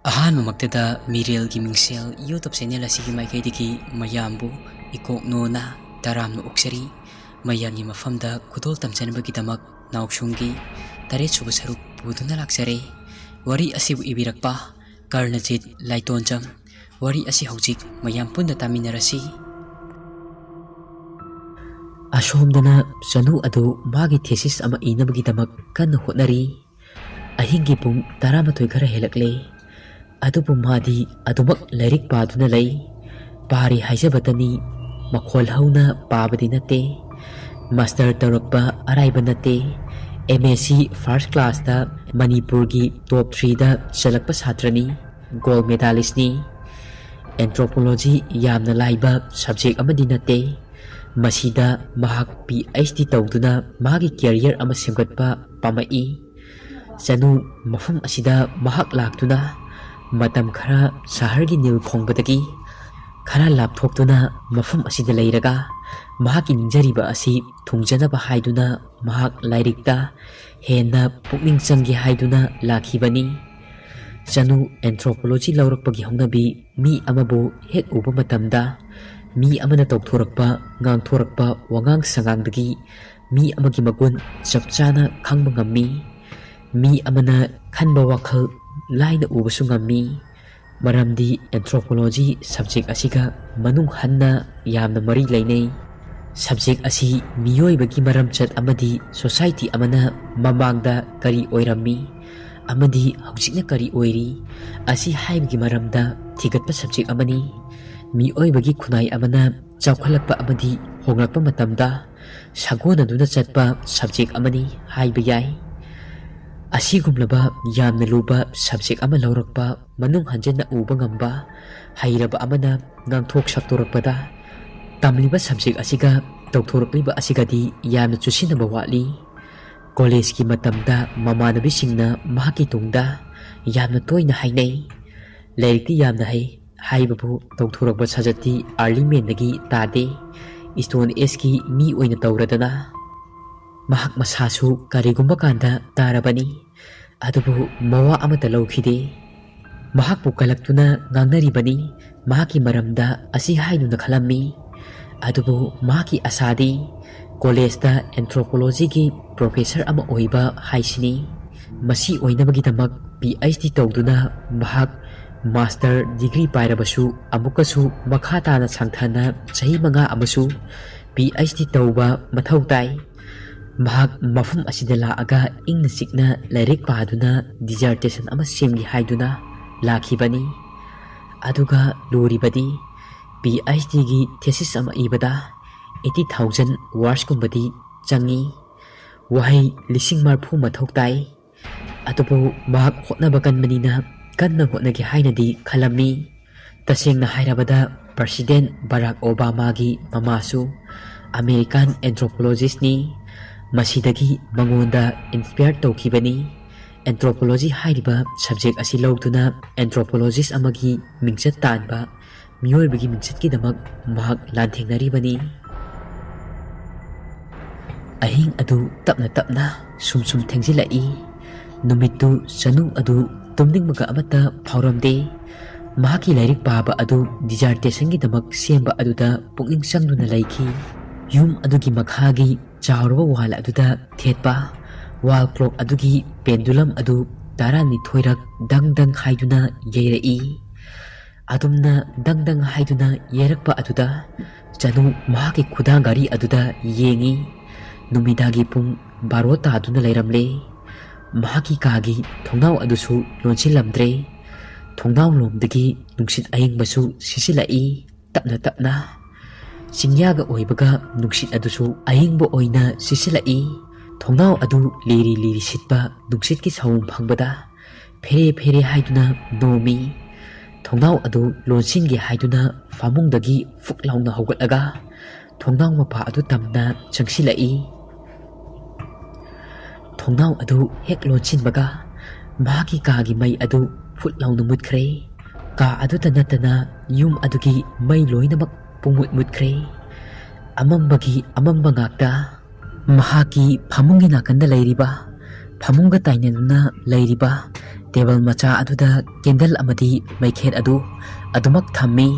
ꯑꯍꯥꯟꯕꯃꯛꯇꯗ ꯃꯤꯔꯦꯜꯒꯤ ꯃꯤꯡꯁꯦꯜ YouTube channel ꯑꯁꯤꯒꯤ ꯃꯥꯏꯀꯩꯗꯒꯤ ꯃꯌꯥꯝꯕꯨ ꯏꯀꯣꯛꯅꯣꯅ ꯇꯔꯥꯝꯅ ꯑꯣꯛꯆꯔꯤ꯫ ꯃꯌꯥꯝꯒꯤ ꯃꯐꯝꯗ ꯈꯨꯗꯣꯜ ꯇꯝꯖꯅꯕꯒꯤꯗꯃꯛ ꯅꯥꯎꯁꯨꯝꯒꯤ 8ꯁꯨꯕ ꯁꯔꯨꯛ ꯄꯨꯗꯨꯅ ꯂꯥꯛꯆꯔꯦ꯫ ꯋꯥꯔꯤ ꯑꯁꯤꯕꯨ ꯏꯕꯤꯔꯛꯄ ꯀꯔꯅꯖꯤꯠ ꯂꯥꯏꯇꯣꯟꯖꯝ꯫ ꯋꯥꯔꯤ ꯑꯁꯤ ꯍꯧꯖꯤꯛ ꯃꯌꯥꯝ ꯄꯨꯟꯅ ꯇꯥꯃꯤꯟꯅꯔꯁꯤ꯫ ꯑꯁꯣꯝꯗꯅ ꯆꯅꯨ ꯑꯗꯨ ꯃꯥꯒꯤ ꯊꯦꯁꯤꯁ ꯑꯃ ꯏꯅꯕꯒꯤꯗꯃꯛ ꯀꯟꯅ ꯍꯣꯠꯅꯔꯤ꯫ ꯑꯍꯤꯡꯒꯤ ꯄꯨꯡ 12 ꯈꯔ ꯍꯦꯜꯂꯛꯂꯦ꯫ ꯑꯗꯨꯕꯨ ꯃꯥꯗꯤ ꯑꯗꯨꯃꯛ ꯂꯥꯏꯔꯤꯛ ꯄꯥꯗꯨꯅ ꯂꯩ꯫ ꯄꯥꯔꯤ ꯍꯥꯏꯖꯕꯇꯅꯤ, ꯃꯈꯣꯜ ꯍꯧꯅ ꯄꯥꯕꯗꯤ ꯅꯠꯇꯦ꯫ ꯃꯥꯁꯇꯔ ꯇꯧꯔꯛꯄ ꯑꯔꯥꯏꯕ ꯅꯠꯇꯦ꯫ MSc ꯐꯥꯔꯁ ꯀ꯭ꯂꯥꯁꯇ ꯃꯅꯤꯄꯨꯔꯒꯤ ꯇꯣꯞ 3ꯗ ꯆꯜꯂꯛꯄ ꯁꯥꯇ꯭ꯔꯅꯤ, ꯒꯣꯜ ꯃꯦꯗꯥꯂꯤꯁꯅꯤ꯫ ꯑꯦꯟꯊ꯭ꯔꯣꯄꯣꯂꯣꯖꯤ ꯌꯥꯝꯅ ꯂꯥꯏꯕ ꯁꯕꯖꯦꯛ ꯑꯃꯗꯤ ꯅꯠꯇꯦ꯫ ꯃꯁꯤꯗ ꯃꯍꯥꯛ PhD ꯇꯧꯗꯨꯅ ꯃꯥꯒꯤ ꯀꯦꯔꯤꯌꯔ ꯑꯃ ꯁꯦꯝꯒꯠꯄ ꯄꯥꯝꯃꯛꯏ꯫ ꯆꯅꯨ ꯃꯐꯝ ꯑꯁꯤꯗ ꯃꯍꯥꯛ ꯂꯥꯛꯇꯨꯅ ꯃꯇꯝ ꯈꯔ ꯁꯍꯔꯒꯤ ꯅꯤꯜ ꯈꯣꯡꯕꯗꯒꯤ ꯈꯔ ꯂꯥꯞꯊꯣꯛꯇꯨꯅ ꯃꯐꯝ ꯑꯁꯤꯗ ꯂꯩꯔꯒ ꯃꯍꯥꯛꯀꯤ ꯅꯤꯡꯖꯔꯤꯕ ꯑꯁꯤ ꯊꯨꯡꯖꯅꯕ ꯍꯥꯏꯗꯨꯅ ꯃꯍꯥꯛ ꯂꯥꯏꯔꯤꯛꯇ ꯍꯦꯟꯅ ꯄꯨꯛꯅꯤꯡ ꯆꯪꯒꯦ ꯍꯥꯏꯗꯨꯅ ꯂꯥꯛꯈꯤꯕꯅꯤ꯫ ꯆꯅꯨ ꯑꯦꯟꯊ꯭ꯔꯣꯄꯣꯂꯣꯖꯤ ꯂꯧꯔꯛꯄꯒꯤ ꯍꯧꯅꯕꯤ ꯃꯤ ꯑꯃꯕꯨ ꯍꯦꯛ ꯎꯕ ꯃꯇꯝꯗ ꯃꯤ ꯑꯃꯅ ꯇꯧꯊꯣꯔꯛꯄ ꯉꯥꯡꯊꯣꯔꯛꯄ ꯋꯥꯉꯥꯡ ꯁꯉꯥꯡꯗꯒꯤ ꯃꯤ ꯑꯃꯒꯤ ꯃꯒꯨꯟ ꯆꯞ ꯆꯥꯅ ꯈꯪꯕ ꯉꯝꯃꯤ꯫ ꯃꯤ ꯑꯃꯅ ꯈꯟꯕ ꯋꯥꯈꯜ ꯂꯥꯏꯅ ꯎꯕꯁꯨ ꯉꯝꯃꯤ꯫ ꯃꯔꯝꯗꯤ ꯑꯦꯟꯊ꯭ꯔꯣꯄꯣꯂꯣꯖꯤ ꯁꯕꯖꯦꯛ ꯑꯁꯤꯒ ꯃꯅꯨꯡ ꯍꯟꯅ ꯌꯥꯝꯅ ꯃꯔꯤ ꯂꯩꯅꯩ꯫ ꯁꯕꯖꯦꯛ ꯑꯁꯤ ꯃꯤꯑꯣꯏꯕꯒꯤ ꯃꯔꯝꯆꯠ ꯑꯃꯗꯤ ꯁꯣꯁꯥꯏꯇꯤ ꯑꯃꯅ ꯃꯃꯥꯡꯗ ꯀꯔꯤ ꯑꯣꯏꯔꯝꯃꯤ ꯑꯃꯗꯤ ꯍꯧꯖꯤꯛꯅ ꯀꯔꯤ ꯑꯣꯏꯔꯤ ꯑꯁꯤ ꯍꯥꯏꯕꯒꯤ ꯃꯔꯝꯗ ꯊꯤꯒꯠꯄ ꯁꯕꯖꯦꯛ ꯑꯃꯅꯤ꯫ ꯃꯤꯑꯣꯏꯕꯒꯤ ꯈꯨꯟꯅꯥꯏ ꯑꯃꯅ ꯆꯥꯎꯈꯠꯂꯛꯄ ꯑꯃꯗꯤ ꯍꯣꯡꯂꯛꯄ ꯃꯇꯝꯗ ꯁꯥꯒꯣꯟꯅꯗꯨꯅ ꯆꯠꯄ ꯁꯕꯖꯦꯛ ꯑꯃꯅꯤ ꯍꯥꯏꯕ ꯌꯥꯏ꯫ ꯑꯁꯤꯒꯨꯝꯂꯕ ꯌꯥꯝꯅ ꯂꯨꯕ ꯁꯕꯖꯦꯛ ꯑꯃ ꯂꯧꯔꯛꯄ, ꯃꯅꯨꯡ ꯍꯟꯖꯤꯟꯅ ꯎꯕ ꯉꯝꯕ ꯍꯩꯔꯕ ꯑꯃꯅ ꯉꯥꯡꯊꯣꯛ ꯁꯛꯇꯣꯔꯛꯄꯗ ꯇꯝꯂꯤꯕ ꯁꯕꯖꯦꯛ ꯑꯁꯤꯒ ꯇꯧꯊꯣꯔꯛꯂꯤꯕ ꯑꯁꯤꯒꯗꯤ ꯌꯥꯝꯅ ꯆꯨꯁꯤꯟꯅꯕ ꯋꯥꯠꯂꯤ꯫ ꯀꯣꯂꯦꯖꯀꯤ ꯃꯇꯝꯗ ꯃꯃꯥꯟꯅꯕꯤꯁꯤꯡꯅ ꯃꯍꯥꯛꯀꯤ ꯇꯨꯡꯗ ꯌꯥꯝꯅ ꯇꯣꯏꯅ ꯍꯥꯏꯅꯩ, ꯂꯥꯏꯔꯤꯛꯇꯤ ꯌꯥꯝꯅ ꯍꯩ ꯍꯥꯏꯕꯕꯨ ꯇꯧꯊꯣꯔꯛꯄ ꯁꯥꯖꯠꯇꯤ ꯑꯥꯔꯂꯤ ꯃꯦꯟꯗꯒꯤ ꯇꯥꯗꯦ, ꯏꯁꯇꯣꯟ ꯑꯦꯖꯀꯤ ꯃꯤ ꯑꯣꯏꯅ ꯇꯧꯔꯗꯅ꯫ ꯃꯍꯥꯛ ꯃꯁꯥꯁꯨ ꯀꯔꯤꯒꯨꯝꯕ ꯀꯥꯟꯗ ꯇꯥꯔꯕꯅꯤ, ꯑꯗꯨꯕꯨ ꯃꯋꯥ ꯑꯃꯠꯇ ꯂꯧꯈꯤꯗꯦ꯫ ꯃꯍꯥꯛꯄꯨ ꯀꯜꯂꯛꯇꯨꯅ ꯉꯥꯡꯅꯔꯤꯕꯅꯤ ꯃꯍꯥꯛꯀꯤ ꯃꯔꯝꯗ ꯑꯁꯤ ꯍꯥꯏꯗꯨꯅ ꯈꯜꯂꯝꯃꯤ꯫ ꯑꯗꯨꯕꯨ ꯃꯍꯥꯛꯀꯤ ꯑꯁꯥꯗꯤ ꯀꯣꯂꯦꯖꯇ ꯑꯦꯟꯊ꯭ꯔꯣꯄꯣꯂꯣꯖꯤꯒꯤ ꯄ꯭ꯔꯣꯐꯦꯁꯔ ꯑꯃ ꯑꯣꯏꯕ ꯍꯥꯏꯁꯤꯅꯤ꯫ ꯃꯁꯤ ꯑꯣꯏꯅꯕꯒꯤꯗꯃꯛ PhD ꯇꯧꯗꯨꯅ ꯃꯍꯥꯛ ꯃꯥꯁꯇꯔ ꯗꯤꯒ꯭ꯔꯤ ꯄꯥꯏꯔꯕꯁꯨ ꯑꯃꯨꯛꯀꯁꯨ ꯃꯈꯥ ꯇꯥꯅ ꯁꯥꯡꯊꯅ ꯆꯍꯤ 5 ꯑꯃꯁꯨ PhD ꯇꯧꯕ ꯃꯊꯧ ꯇꯥꯏ꯫ ꯃꯍꯥꯛ ꯃꯐꯝ ꯑꯁꯤꯗ ꯂꯥꯛꯑꯒ ꯏꯪꯅ ꯆꯤꯛꯅ ꯂꯥꯏꯔꯤꯛ ꯄꯥꯗꯨꯅ ꯗꯤꯖꯔꯇꯦꯁꯟ ꯑꯃ ꯁꯦꯝꯒꯦ ꯍꯥꯏꯗꯨꯅ ꯂꯥꯛꯈꯤꯕꯅꯤ꯫ ꯑꯗꯨꯒ ꯂꯨꯔꯤꯕꯗꯤ PhDꯒꯤ ꯊꯦꯁꯤꯁ ꯑꯃ ꯏꯕꯗ 80,000 ꯋꯥꯔꯗꯁꯀꯨꯝꯕꯗꯤ ꯆꯪꯏ꯫ ꯋꯥꯍꯩ 40,000 ꯃꯊꯧ ꯇꯥꯏ꯫ ꯑꯗꯨꯕꯨ ꯃꯍꯥꯛ ꯍꯣꯠꯅꯕ ꯀꯟꯕꯅꯤꯅ ꯀꯟꯅ ꯍꯣꯠꯅꯒꯦ ꯍꯥꯏꯅꯗꯤ ꯈꯜꯂꯝꯃꯤ꯫ ꯇꯁꯦꯡꯅ ꯍꯥꯏꯔꯕꯗ ꯄ꯭ꯔꯁꯤꯗꯦꯟ ꯕꯔꯥꯛ ꯑꯣꯕꯥꯃꯥꯒꯤ ꯃꯃꯥꯁꯨ ꯑꯃꯦꯔꯤꯀꯥꯟ ꯑꯦꯟꯊ꯭ꯔꯣꯄꯣꯂꯣꯖꯤꯁꯅꯤ꯫ ꯃꯁꯤꯗꯒꯤ ꯃꯉꯣꯟꯗ ꯏꯟꯁꯄꯤꯌꯔ ꯇꯧꯈꯤꯕꯅꯤ꯫ ꯑꯦꯟꯊ꯭ꯔꯣꯄꯣꯂꯣꯖꯤ ꯍꯥꯏꯔꯤꯕ ꯁꯕꯖꯦꯛ ꯑꯁꯤ ꯂꯧꯗꯨꯅ ꯑꯦꯟꯊ꯭ꯔꯣꯄꯣꯂꯣꯖꯤꯁ ꯑꯃꯒꯤ ꯃꯤꯡꯆꯠ ꯇꯥꯟꯕ ꯃꯤꯑꯣꯏꯕꯒꯤ ꯃꯤꯡꯆꯠꯀꯤꯗꯃꯛ ꯃꯍꯥꯛ ꯂꯥꯟꯊꯦꯡꯅꯔꯤꯕꯅꯤ꯫ ꯑꯍꯤꯡ ꯑꯗꯨ ꯇꯞꯅ ꯇꯞꯅ ꯁꯨꯝ ꯊꯦꯡꯖꯤꯜꯂꯛꯏ꯫ ꯅꯨꯃꯤꯠꯇꯨ ꯆꯅꯨ ꯑꯗꯨ ꯇꯨꯝꯅꯤꯡꯕꯒ ꯑꯃꯠꯇ ꯐꯥꯎꯔꯝꯗꯦ꯫ ꯃꯍꯥꯛꯀꯤ ꯂꯥꯏꯔꯤꯛ ꯄꯥꯕ ꯑꯗꯨ ꯗꯤꯖꯥꯔꯇꯦꯁꯟꯒꯤꯗꯃꯛ ꯁꯦꯝꯕ ꯑꯗꯨꯗ ꯄꯨꯛꯅꯤꯡ ꯆꯪꯗꯨꯅ ꯂꯩꯈꯤ꯫ ꯌꯨꯝ ꯑꯗꯨꯒꯤ ꯃꯈꯥꯒꯤ ꯆꯥꯎꯔꯕ ꯋꯥꯜ ꯑꯗꯨꯗ ꯊꯦꯠꯄ ꯋꯥꯜ ꯀ꯭ꯂꯣꯛ ꯑꯗꯨꯒꯤ ꯄꯦꯟꯗꯨꯂꯝ ꯑꯗꯨ 12 ꯗꯪ ꯗꯪ ꯍꯥꯏꯗꯨꯅ ꯌꯩꯔꯛꯏ꯫ ꯑꯗꯨꯝꯅ ꯗꯪ ꯗꯪ ꯍꯥꯏꯗꯨꯅ ꯌꯩꯔꯛꯄ ꯑꯗꯨꯗ ꯆꯅꯨ ꯃꯍꯥꯛꯀꯤ ꯈꯨꯗꯥꯡ ꯘꯔꯤ ꯑꯗꯨꯗ ꯌꯦꯡꯉꯤ꯫ ꯅꯨꯃꯤꯗꯥꯡꯒꯤ ꯄꯨꯡ 12 ꯇꯥꯗꯨꯅ ꯂꯩꯔꯝꯂꯦ꯫ ꯃꯍꯥꯛꯀꯤ ꯀꯥꯒꯤ ꯊꯣꯡꯅꯥꯎ ꯑꯗꯨꯁꯨ ꯂꯣꯟꯁꯤꯜꯂꯝꯗ꯭ꯔꯦ꯫ ꯊꯣꯡꯅꯥꯎ ꯂꯣꯝꯗꯒꯤ ꯅꯨꯡꯁꯤꯠ ꯑꯏꯪꯕꯁꯨ ꯁꯤꯠꯆꯤꯜꯂꯛꯏ ꯇꯞꯅ ꯇꯞꯅ꯫ ꯆꯤꯡꯌꯥꯒ ꯑꯣꯏꯕꯒ ꯅꯨꯡꯁꯤꯠ ꯑꯗꯨꯁꯨ ꯑꯏꯪꯕ ꯑꯣꯏꯅ ꯁꯤꯠꯆꯤꯜꯂꯛꯏ꯫ ꯊꯣꯡꯅꯥꯎ ꯑꯗꯨ ꯂꯤꯔꯤ ꯂꯤꯔꯤ ꯁꯤꯠꯄ ꯅꯨꯡꯁꯤꯠꯀꯤ ꯁꯥꯎꯝ ꯐꯪꯕꯗ ꯐꯦꯔꯦ ꯐꯦꯔꯦ ꯍꯥꯏꯗꯨꯅ ꯅꯣꯝꯃꯤ꯫ ꯊꯣꯡꯅꯥꯎ ꯑꯗꯨ ꯂꯣꯟꯁꯤꯟꯒꯦ ꯍꯥꯏꯗꯨꯅ ꯐꯃꯨꯡꯗꯒꯤ ꯐꯨꯛ ꯂꯥꯎꯅ ꯍꯧꯒꯠꯂꯒ ꯊꯣꯡꯅꯥꯎ ꯃꯄꯥ ꯑꯗꯨ ꯇꯝꯅ ꯆꯪꯁꯤꯜꯂꯛꯏ꯫ ꯊꯣꯡꯅꯥꯎ ꯑꯗꯨ ꯍꯦꯛ ꯂꯣꯟꯁꯤꯟꯕꯒ ꯃꯍꯥꯛꯀꯤ ꯀꯥꯒꯤ ꯃꯩ ꯑꯗꯨ ꯐꯨꯠ ꯂꯥꯎꯅ ꯃꯨꯠꯈ꯭ꯔꯦ꯫ ꯀꯥ ꯑꯗꯨꯇ ꯅꯠꯇꯅ ꯌꯨꯝ ꯑꯗꯨꯒꯤ ꯃꯩ ꯂꯣꯏꯅꯃꯛ ꯄꯨꯡꯃꯨꯠ ꯃꯨꯠꯈ꯭ꯔꯦ꯫ ꯑꯃꯝꯕꯒꯤ ꯑꯃꯝꯕ ꯉꯥꯛꯇ꯫ ꯃꯍꯥꯛꯀꯤ ꯐꯃꯨꯡꯒꯤ ꯅꯥꯀꯟꯗ ꯂꯩꯔꯤꯕ ꯐꯃꯨꯡꯒ ꯇꯥꯏꯅꯗꯨꯅ ꯂꯩꯔꯤꯕ ꯇꯦꯕꯜ ꯃꯆꯥ ꯑꯗꯨꯗ ꯀꯦꯟꯗꯜ ꯑꯃꯗꯤ ꯃꯩꯈꯦꯠ ꯑꯗꯨ ꯑꯗꯨꯃꯛ ꯊꯝꯃꯤ꯫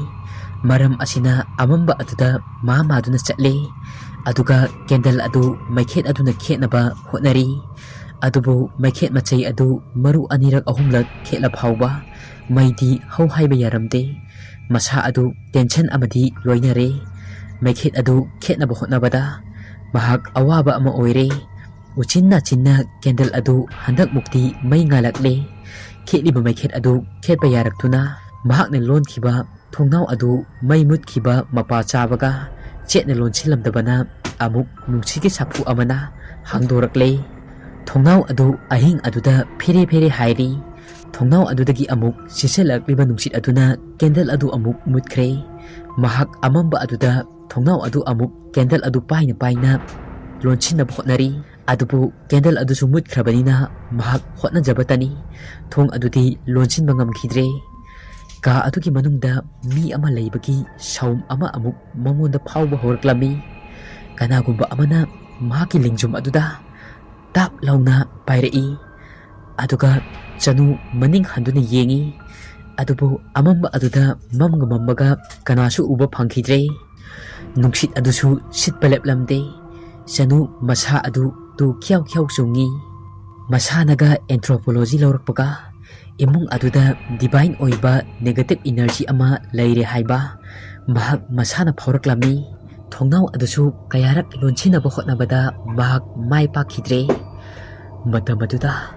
ꯃꯔꯝ ꯑꯁꯤꯅ ꯑꯃꯝꯕ ꯑꯗꯨꯗ ꯃꯥꯗꯨꯅ ꯆꯠꯂꯦ, ꯑꯗꯨꯒ ꯀꯦꯟꯗꯜ ꯑꯗꯨ ꯃꯩꯈꯦꯠ ꯑꯗꯨꯅ ꯈꯦꯠꯅꯕ ꯍꯣꯠꯅꯔꯤ꯫ ꯑꯗꯨꯕꯨ ꯃꯩꯈꯦꯠ ꯃꯆꯩ ꯑꯗꯨ ꯃꯔꯨ ꯑꯅꯤꯔꯛ ꯑꯍꯨꯝꯂꯛ ꯈꯦꯠꯂ ꯐꯥꯎꯕ ꯃꯩꯗꯤ ꯍꯧ ꯍꯥꯏꯕ ꯌꯥꯔꯝꯗꯦ꯫ ꯃꯁꯥ ꯑꯗꯨ ꯇꯦꯟꯁꯟ ꯑꯃꯗꯤ ꯂꯣꯏꯅꯔꯦ꯫ ꯃꯩꯈꯦꯠ ꯑꯗꯨ ꯈꯦꯠꯅꯕ ꯍꯣꯠꯅꯕꯗ ꯃꯍꯥꯛ ꯑꯋꯥꯕ ꯑꯃ ꯑꯣꯏꯔꯦ꯫ ꯎꯆꯤꯟ ꯅꯥꯆꯤꯟꯅ ꯀꯦꯟꯗꯜ ꯑꯗꯨ ꯍꯟꯗꯛꯃꯨꯛꯇꯤ ꯃꯩ ꯉꯥꯜꯂꯛꯂꯦ꯫ ꯈꯦꯠꯂꯤꯕ ꯃꯩꯈꯦꯠ ꯑꯗꯨ ꯈꯦꯠꯄ ꯌꯥꯔꯛꯇꯨꯅ ꯃꯍꯥꯛꯅ ꯂꯣꯟꯈꯤꯕ ꯊꯣꯡꯅꯥꯎ ꯑꯗꯨ ꯃꯩ ꯃꯨꯠꯈꯤꯕ ꯃꯄꯥ ꯆꯥꯕꯒ ꯆꯦꯠꯅ ꯂꯣꯟꯁꯤꯜꯂꯝꯗꯕꯅ ꯑꯃꯨꯛ ꯅꯨꯡꯁꯤꯠꯀꯤ ꯁꯥꯐꯨ ꯑꯃꯅ ꯍꯥꯡꯗꯣꯔꯛꯂꯦ꯫ ꯊꯣꯡꯅꯥꯎ ꯑꯗꯨ ꯑꯍꯤꯡ ꯑꯗꯨꯗ ꯐꯦꯔꯦ ꯐꯦꯔꯦ ꯍꯥꯏꯔꯤ꯫ ꯊꯣꯡꯅꯥꯎ ꯑꯗꯨꯗꯒꯤ ꯑꯃꯨꯛ ꯁꯤꯠꯆꯜꯂꯛꯂꯤꯕ ꯅꯨꯡꯁꯤꯠ ꯑꯗꯨꯅ ꯀꯦꯟꯗꯜ ꯑꯗꯨ ꯑꯃꯨꯛ ꯃꯨꯠꯈ꯭ꯔꯦ꯫ ꯃꯍꯥꯛ ꯑꯃꯝꯕ ꯑꯗꯨꯗ ꯊꯣꯡꯅꯥꯎ ꯑꯗꯨ ꯑꯃꯨꯛ ꯀꯦꯟꯗꯜ ꯑꯗꯨ ꯄꯥꯏꯅ ꯄꯥꯏꯅ ꯂꯣꯟꯁꯤꯟꯅꯕ ꯍꯣꯠꯅꯔꯤ꯫ ꯑꯗꯨꯕꯨ ꯀꯦꯟꯗꯜ ꯑꯗꯨꯁꯨ ꯃꯨꯠꯈ꯭ꯔꯕꯅꯤꯅ ꯃꯍꯥꯛ ꯍꯣꯠꯅꯖꯕꯇꯅꯤ꯫ ꯊꯣꯡ ꯑꯗꯨꯗꯤ ꯂꯣꯟꯁꯤꯟꯕ ꯉꯝꯈꯤꯗ꯭ꯔꯦ꯫ ꯀꯥ ꯑꯗꯨꯒꯤ ꯃꯅꯨꯡꯗ ꯃꯤ ꯑꯃ ꯂꯩꯕꯒꯤ ꯁꯥꯎꯝ ꯑꯃ ꯑꯃꯨꯛ ꯃꯉꯣꯟꯗ ꯐꯥꯎꯕ ꯍꯧꯔꯛꯂꯝꯃꯤ꯫ ꯀꯅꯥꯒꯨꯝꯕ ꯑꯃꯅ ꯃꯍꯥꯛꯀꯤ ꯂꯦꯡꯖꯨꯝ ꯑꯗꯨꯗ ꯇꯥꯞ ꯂꯥꯎꯅ ꯄꯥꯏꯔꯛꯏ꯫ ꯑꯗꯨꯒ ꯆꯅꯨ ꯃꯅꯤꯡ ꯍꯟꯗꯨꯅ ꯌꯦꯡꯉꯤ꯫ ꯑꯗꯨꯕꯨ ꯑꯃꯝꯕ ꯑꯗꯨꯗ ꯃꯝꯒ ꯃꯝꯃꯒ ꯀꯅꯥꯁꯨ ꯎꯕ ꯐꯪꯈꯤꯗ꯭ꯔꯦ꯫ ꯅꯨꯡꯁꯤꯠ ꯑꯗꯨꯁꯨ ꯁꯤꯠꯄ ꯂꯦꯞꯂꯝꯗꯦ꯫ ꯆꯅꯨ ꯃꯁꯥ ꯑꯗꯨ ꯇꯨ ꯈ꯭ꯌꯥꯎ ꯈ꯭ꯌꯥꯎ ꯆꯣꯡꯉꯤ꯫ ꯃꯁꯥꯅꯒ ꯑꯦꯟꯊ꯭ꯔꯣꯄꯣꯂꯣꯖꯤ ꯂꯧꯔꯛꯄꯒ ꯏꯃꯨꯡ ꯑꯗꯨꯗ ꯗꯤꯚꯥꯏꯟ ꯑꯣꯏꯕ ꯅꯦꯒꯦꯇꯤꯚ ꯏꯅꯔꯖꯤ ꯑꯃ ꯂꯩꯔꯦ ꯍꯥꯏꯕ ꯃꯍꯥꯛ ꯃꯁꯥꯅ ꯐꯥꯎꯔꯛꯂꯝꯃꯤ꯫ ꯊꯣꯡꯅꯥꯎ ꯑꯗꯨꯁꯨ ꯀꯌꯥꯔꯛ ꯂꯣꯟꯁꯤꯟꯅꯕ ꯍꯣꯠꯅꯕꯗ ꯃꯍꯥꯛ ꯃꯥꯏ ꯄꯥꯛꯈꯤꯗ꯭ꯔꯦ꯫ ꯃꯇꯝ ꯑꯗꯨꯗ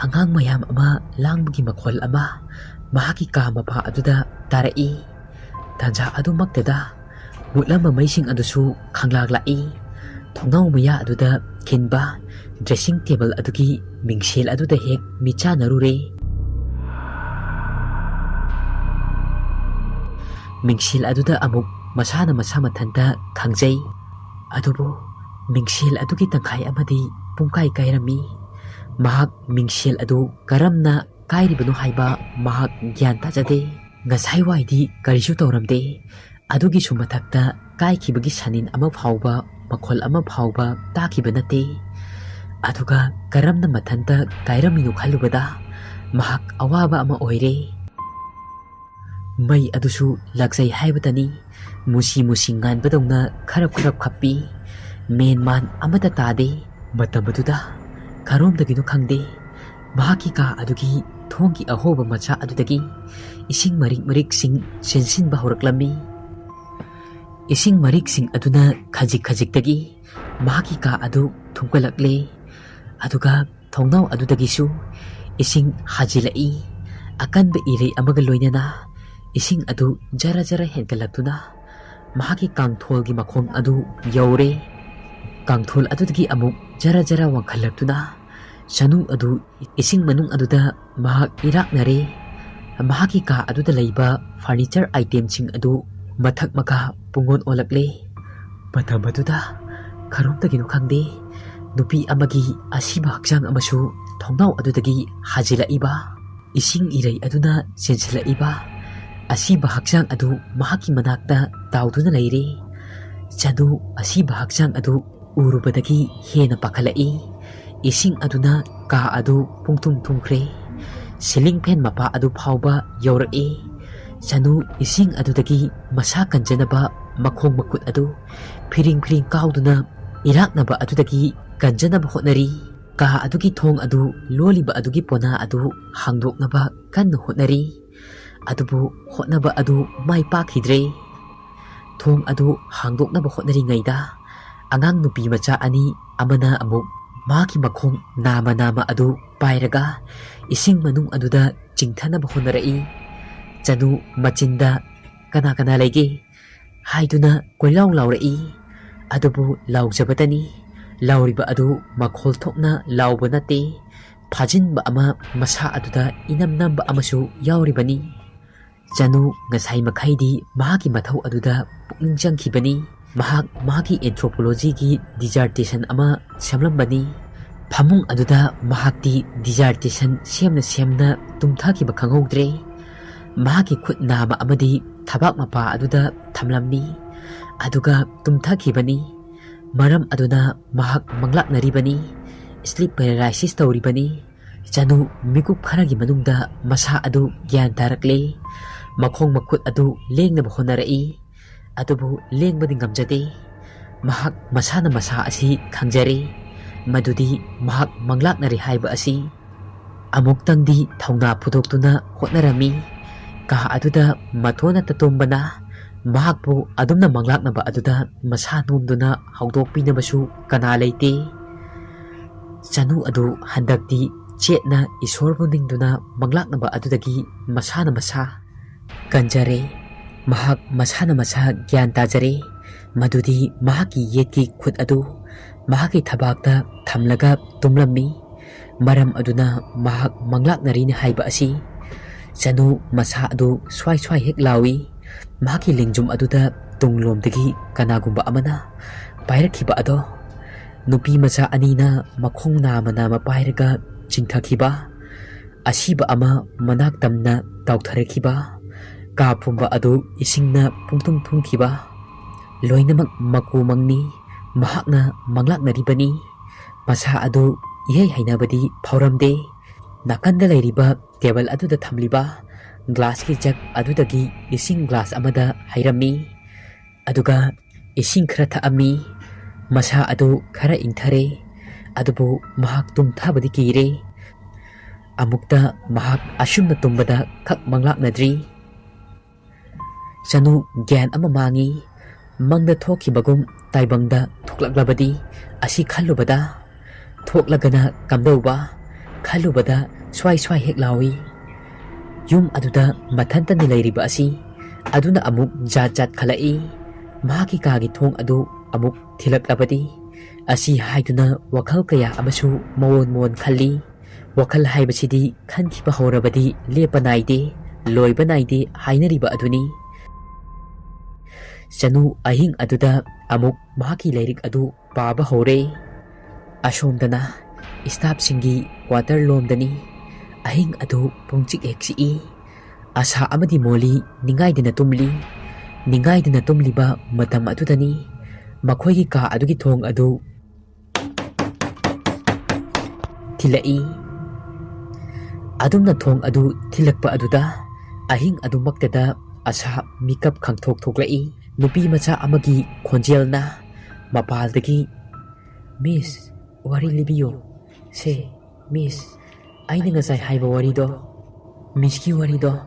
ꯑꯉꯥꯡ ꯃꯌꯥꯝ ꯑꯃ ꯂꯥꯡꯕꯒꯤ ꯃꯈꯣꯜ ꯑꯃ ꯃꯍꯥꯛꯀꯤ ꯀꯥ ꯃꯄꯥ ꯑꯗꯨꯗ ꯇꯥꯔꯛꯏ꯫ ꯇꯥꯟꯖꯥ ꯑꯗꯨꯃꯛꯇꯗ ꯃꯨꯠꯂꯝꯕ ꯃꯩꯁꯤꯡ ꯑꯗꯨꯁꯨ ꯈꯪꯂꯥꯛꯂꯛꯏ꯫ ꯊꯣꯡꯅꯥꯎ ꯃꯌꯥ ꯑꯗꯨꯗ ꯈꯤꯟꯕ ꯗ꯭ꯔꯦꯁꯤꯡ ꯇꯦꯕꯜ ꯑꯗꯨꯒꯤ ꯃꯤꯡꯁꯦꯜ ꯑꯗꯨꯗ ꯍꯦꯛ ꯃꯤꯠꯆꯥꯅꯔꯨꯔꯦ꯫ ꯃꯤꯡꯁꯦꯜ ꯑꯗꯨꯗ ꯑꯃꯨꯛ ꯃꯁꯥꯅ ꯃꯁꯥ ꯃꯊꯟꯇ ꯈꯪꯖꯩ꯫ ꯑꯗꯨꯕꯨ ꯃꯤꯡꯁꯦꯜ ꯑꯗꯨꯒꯤ ꯇꯪꯈꯥꯏ ꯑꯃꯗꯤ ꯄꯨꯡꯀꯥꯏ ꯀꯥꯏꯔꯝꯃꯤ꯫ ꯃꯍꯥꯛ ꯃꯤꯡꯁꯦꯜ ꯑꯗꯨ ꯀꯔꯝꯅ ꯀꯥꯏꯔꯤꯕꯅꯣ ꯍꯥꯏꯕ ꯃꯍꯥꯛ ꯒ꯭ꯌꯥꯟ ꯇꯥꯖꯗꯦ꯫ ꯉꯁꯥꯏꯋꯥꯏꯗꯤ ꯀꯔꯤꯁꯨ ꯇꯧꯔꯝꯗꯦ꯫ ꯑꯗꯨꯒꯤꯁꯨ ꯃꯊꯛꯇ ꯀꯥꯏꯈꯤꯕꯒꯤ ꯁꯅꯤꯟ ꯑꯃ ꯐꯥꯎꯕ ꯃꯈꯣꯜ ꯑꯃ ꯐꯥꯎꯕ ꯇꯥꯈꯤꯕ ꯅꯠꯇꯦ꯫ ꯑꯗꯨꯒ ꯀꯔꯝꯅ ꯃꯊꯟꯇ ꯀꯥꯏꯔꯝꯃꯤꯅꯣ ꯈꯜꯂꯨꯕꯗ ꯃꯍꯥꯛ ꯑꯋꯥꯕ ꯑꯃ ꯑꯣꯏꯔꯦ꯫ ꯃꯩ ꯑꯗꯨꯁꯨ ꯂꯥꯛꯆꯩ ꯍꯥꯏꯕꯇꯅꯤ꯫ ꯃꯨꯁꯤ ꯃꯨꯁꯤ ꯉꯥꯟꯕꯗꯧꯅ ꯈꯔꯞ ꯈꯔꯞ ꯈꯞꯄꯤ꯫ ꯃꯦꯟ ꯃꯥꯟ ꯑꯃꯠꯇ ꯇꯥꯗꯦ꯫ ꯃꯇꯝ ꯑꯗꯨꯗ ꯀꯔꯣꯝꯗꯒꯤꯅꯣ ꯈꯪꯗꯦ ꯃꯍꯥꯛꯀꯤ ꯀꯥ ꯑꯗꯨꯒꯤ ꯊꯣꯡꯒꯤ ꯑꯍꯣꯕ ꯃꯆꯥ ꯑꯗꯨꯗꯒꯤ ꯏꯁꯤꯡ ꯃꯔꯤꯛ ꯃꯔꯤꯛꯁꯤꯡ ꯆꯦꯟꯁꯤꯟꯕ ꯍꯧꯔꯛꯂꯝꯃꯤ꯫ ꯏꯁꯤꯡ ꯃꯔꯤꯛꯁꯤꯡ ꯑꯗꯨꯅ ꯈꯖꯤꯛ ꯈꯖꯤꯛꯇꯒꯤ ꯃꯍꯥꯛꯀꯤ ꯀꯥ ꯑꯗꯨ ꯊꯨꯝꯀꯠꯂꯛꯂꯦ꯫ ꯑꯗꯨꯒ ꯊꯣꯡꯅꯥꯎ ꯑꯗꯨꯗꯒꯤꯁꯨ ꯏꯁꯤꯡ ꯍꯥꯖꯤꯜꯂꯛꯏ꯫ ꯑꯀꯟꯕ ꯏꯔꯩ ꯑꯃꯒ ꯂꯣꯏꯅꯅ ꯏꯁꯤꯡ ꯑꯗꯨ ꯖꯔ ꯖꯔ ꯍꯦꯟꯒꯠꯂꯛꯇꯨꯅ ꯃꯍꯥꯛꯀꯤ ꯀꯥꯡꯊꯣꯜꯒꯤ ꯃꯈꯣꯡ ꯑꯗꯨ ꯌꯧꯔꯦ꯫ ꯀꯥꯡꯊꯣꯜ ꯑꯗꯨꯗꯒꯤ ꯑꯃꯨꯛ ꯖꯔ ꯖꯔ ꯋꯥꯡꯈꯠꯂꯛꯇꯨꯅ ꯆꯅꯨ ꯑꯗꯨ ꯏꯁꯤꯡ ꯃꯅꯨꯡ ꯑꯗꯨꯗ ꯃꯍꯥꯛ ꯏꯔꯥꯛꯅꯔꯦ꯫ ꯃꯍꯥꯛꯀꯤ ꯀꯥ ꯑꯗꯨꯗ ꯂꯩꯕ ꯐꯔꯅꯤꯆꯔ ꯑꯥꯏꯇꯦꯝꯁꯤꯡ ꯑꯗꯨ ꯃꯊꯛ ꯃꯈꯥ ꯄꯨꯡꯑꯣꯟ ꯑꯣꯜꯂꯛꯂꯦ꯫ ꯃꯇꯝ ꯑꯗꯨꯗ ꯀꯔꯣꯝꯗꯒꯤꯅꯣ ꯈꯪꯗꯦ ꯅꯨꯄꯤ ꯑꯃꯒꯤ ꯑꯁꯤꯕ ꯍꯛꯆꯥꯡ ꯑꯃꯁꯨ ꯊꯣꯡꯅꯥꯎ ꯑꯗꯨꯗꯒꯤ ꯍꯥꯖꯤꯜꯂꯛꯏꯕ꯫ ꯏꯁꯤꯡ ꯏꯔꯩ ꯑꯗꯨꯅ ꯆꯦꯟꯁꯤꯜꯂꯛꯏꯕ ꯑꯁꯤꯕ ꯍꯛꯆꯥꯡ ꯑꯗꯨ ꯃꯍꯥꯛꯀꯤ ꯃꯅꯥꯛꯇ ꯇꯥꯎꯗꯨꯅ ꯂꯩꯔꯦ꯫ ꯆꯅꯨ ꯑꯁꯤꯕ ꯍꯛꯆꯥꯡ ꯑꯗꯨ ꯎꯔꯨꯕꯗꯒꯤ ꯍꯦꯟꯅ ꯄꯥꯈꯠꯂꯛꯏ꯫ ꯏꯁꯤꯡ ꯑꯗꯨꯅ ꯀꯥ ꯑꯗꯨ ꯄꯨꯡꯊꯨꯝ ꯊꯨꯝꯈ꯭ꯔꯦ꯫ ꯁꯤꯂꯤꯡ ꯐꯦꯟ ꯃꯄꯥ ꯑꯗꯨ ꯐꯥꯎꯕ ꯌꯧꯔꯛꯏ꯫ ꯆꯅꯨ ꯏꯁꯤꯡ ꯑꯗꯨꯗꯒꯤ ꯃꯁꯥ ꯀꯟꯖꯅꯕ ꯃꯈꯣꯡ ꯃꯈꯨꯠ ꯑꯗꯨ ꯐꯤꯔꯤꯡ ꯐꯤꯔꯤꯡ ꯀꯥꯎꯗꯨꯅ ꯏꯔꯥꯛꯅꯕ ꯑꯗꯨꯗꯒꯤ ꯀꯟꯖꯅꯕ ꯍꯣꯠꯅꯔꯤ꯫ ꯀꯥ ꯑꯗꯨꯒꯤ ꯊꯣꯡ ꯑꯗꯨ ꯂꯣꯜꯂꯤꯕ ꯑꯗꯨꯒꯤ ꯄꯣꯅꯥ ꯑꯗꯨ ꯍꯥꯡꯗꯣꯛꯅꯕ ꯀꯟꯅ ꯍꯣꯠꯅꯔꯤ꯫ ꯑꯗꯨꯕꯨ ꯍꯣꯠꯅꯕ ꯑꯗꯨ ꯃꯥꯏ ꯄꯥꯛꯈꯤꯗ꯭ꯔꯦ꯫ ꯊꯣꯡ ꯑꯗꯨ ꯍꯥꯡꯗꯣꯛꯅꯕ ꯍꯣꯠꯅꯔꯤꯉꯩꯗ ꯑꯉꯥꯡ ꯅꯨꯄꯤ ꯃꯆꯥ ꯑꯅꯤ ꯑꯃꯅ ꯑꯃꯨꯛ ꯃꯥꯒꯤ ꯃꯈꯣꯡ ꯅꯥꯃ ꯅꯥꯃ ꯑꯗꯨ ꯄꯥꯏꯔꯒ ꯏꯁꯤꯡ ꯃꯅꯨꯡ ꯑꯗꯨꯗ ꯆꯤꯡꯊꯅꯕ ꯍꯣꯠꯅꯔꯛꯏ꯫ ꯆꯅꯨ ꯃꯆꯤꯟꯗ "ꯀꯅꯥ ꯀꯅꯥ ꯂꯩꯒꯦ?" ꯍꯥꯏꯗꯨꯅ ꯀꯣꯏꯂꯥꯎ ꯂꯥꯎꯔꯛꯏ꯫ ꯑꯗꯨꯕꯨ ꯂꯥꯎꯖꯕꯇꯅꯤ꯫ ꯂꯥꯎꯔꯤꯕ ꯑꯗꯨ ꯃꯈꯣꯜ ꯊꯣꯛꯅ ꯂꯥꯎꯕ ꯅꯠꯇꯦ, ꯐꯥꯖꯤꯟꯕ ꯑꯃ ꯃꯁꯥ ꯑꯗꯨꯗ ꯏꯅꯝ ꯅꯝꯕ ꯑꯃꯁꯨ ꯌꯥꯎꯔꯤꯕꯅꯤ꯫ ꯆꯅꯨ ꯉꯁꯥꯏ ꯃꯈꯩꯗꯤ ꯃꯍꯥꯛꯀꯤ ꯃꯊꯧ ꯑꯗꯨꯗ ꯄꯨꯛꯅꯤꯡ ꯆꯪꯈꯤꯕꯅꯤ꯫ ꯃꯍꯥꯛ ꯃꯍꯥꯛꯀꯤ ꯑꯦꯟꯊ꯭ꯔꯣꯄꯣꯂꯣꯖꯤꯒꯤ ꯗꯤꯖꯥꯔꯇꯦꯁꯟ ꯑꯃ ꯁꯦꯝꯂꯝꯕꯅꯤ꯫ ꯐꯃꯨꯡ ꯑꯗꯨꯗ ꯃꯍꯥꯛꯇꯤ ꯗꯤꯖꯥꯔꯇꯦꯁꯟ ꯁꯦꯝꯅ ꯁꯦꯝꯅ ꯇꯨꯝꯊꯈꯤꯕ ꯈꯪꯍꯧꯗ꯭ꯔꯦ꯫ ꯃꯍꯥꯛꯀꯤ ꯈꯨꯠ ꯅꯥꯝꯃ ꯑꯃꯗꯤ ꯊꯕꯥꯛ ꯃꯄꯥ ꯑꯗꯨꯗ ꯊꯝꯂꯝꯃꯤ꯫ ꯑꯗꯨꯒ ꯇꯨꯝꯊꯈꯤꯕꯅꯤ꯫ ꯃꯔꯝ ꯑꯗꯨꯅ ꯃꯍꯥꯛ ꯃꯪꯂꯥꯛꯅꯔꯤꯕꯅꯤ꯫ sleep paralysis tawribani. Chanu mikup kharagi manungda masa adu gyan tarakle. Makhong makut adu lengnaba honarai. Adubu lengbadi ngamjade. Mahak masana masa asi khangjare. Madudi mahak manglaknari haiba asi. Amuktangdi thauna phudoktuna hotnarami. Kaha aduda matona tatumbana. Mahakpu adumna manglaknaba aduda masa nomduna hawdokpinabasu kana leite. Chanu adu handakti chetna isorbu ningduna manglaknaba adudagi masana masa kanjare. Mahak masana masa gyan tajare. Madudi mahaki yetki khut adu mahaki thabakta thamlaga tumlammi. Maram aduna mahak manglaknari ni haiba asi. Chanu masa adu swai swai hek lawi. Mahaki lingjum aduda tunglomdagi kanagumba amana pairakhiba ado. Nupi macha anina makhong nama nama pairaga chingthakiba. Asiba ama manak tamna tawtharakhiba. Kapumba adu isingna pungtung thungkiba. Loinamak makumangni mahakna manglaknaribani. Masa adu ihai hainabadi phauramde. Nakanda lairiba table aduda thamliba glass ki jug adudagi ising glass amada hairami. Aduga ising khara thaami. Masa adu khara ingthare. Adubu mahak tumthabadi kire. Amukta mahak asumna tumbada khak manglaknadri. Chanu gyan ama mangi. Mangda thokibagum taibangda thoklaklabadi asi khallubada. Thoklagana kamdauba khallubada swai swai hek lawi. Yum aduda mathanta ni lairiba asi aduna amuk jat jat khalai. Mahaki kagi thong adu amuk thilaklabadi asi haiduna wakhal kaya amasu mawon khalli. Wakhal haibasidi khankhiba horabadi lepa naide loiba naide hainariba aduni. Chanu ahing aduda amuk mahaki lairik adu paba hore. Asomdana staff singi quarter lomdani. Ahing adu pungchik eksi. Asa amadi moli ningaidana tumli. Ningaidana tumliba matam adudani. Makhoigi ka adugi thong adu thilai. Adumna thong adu thilakpa aduda ahing adu maktada asa mikap khangthok thoklai. Nupi macha amagi khonjelna mapaldagi. Miss, wari libiyo. Se, Miss, aina ngasai haiba warido. Miski warido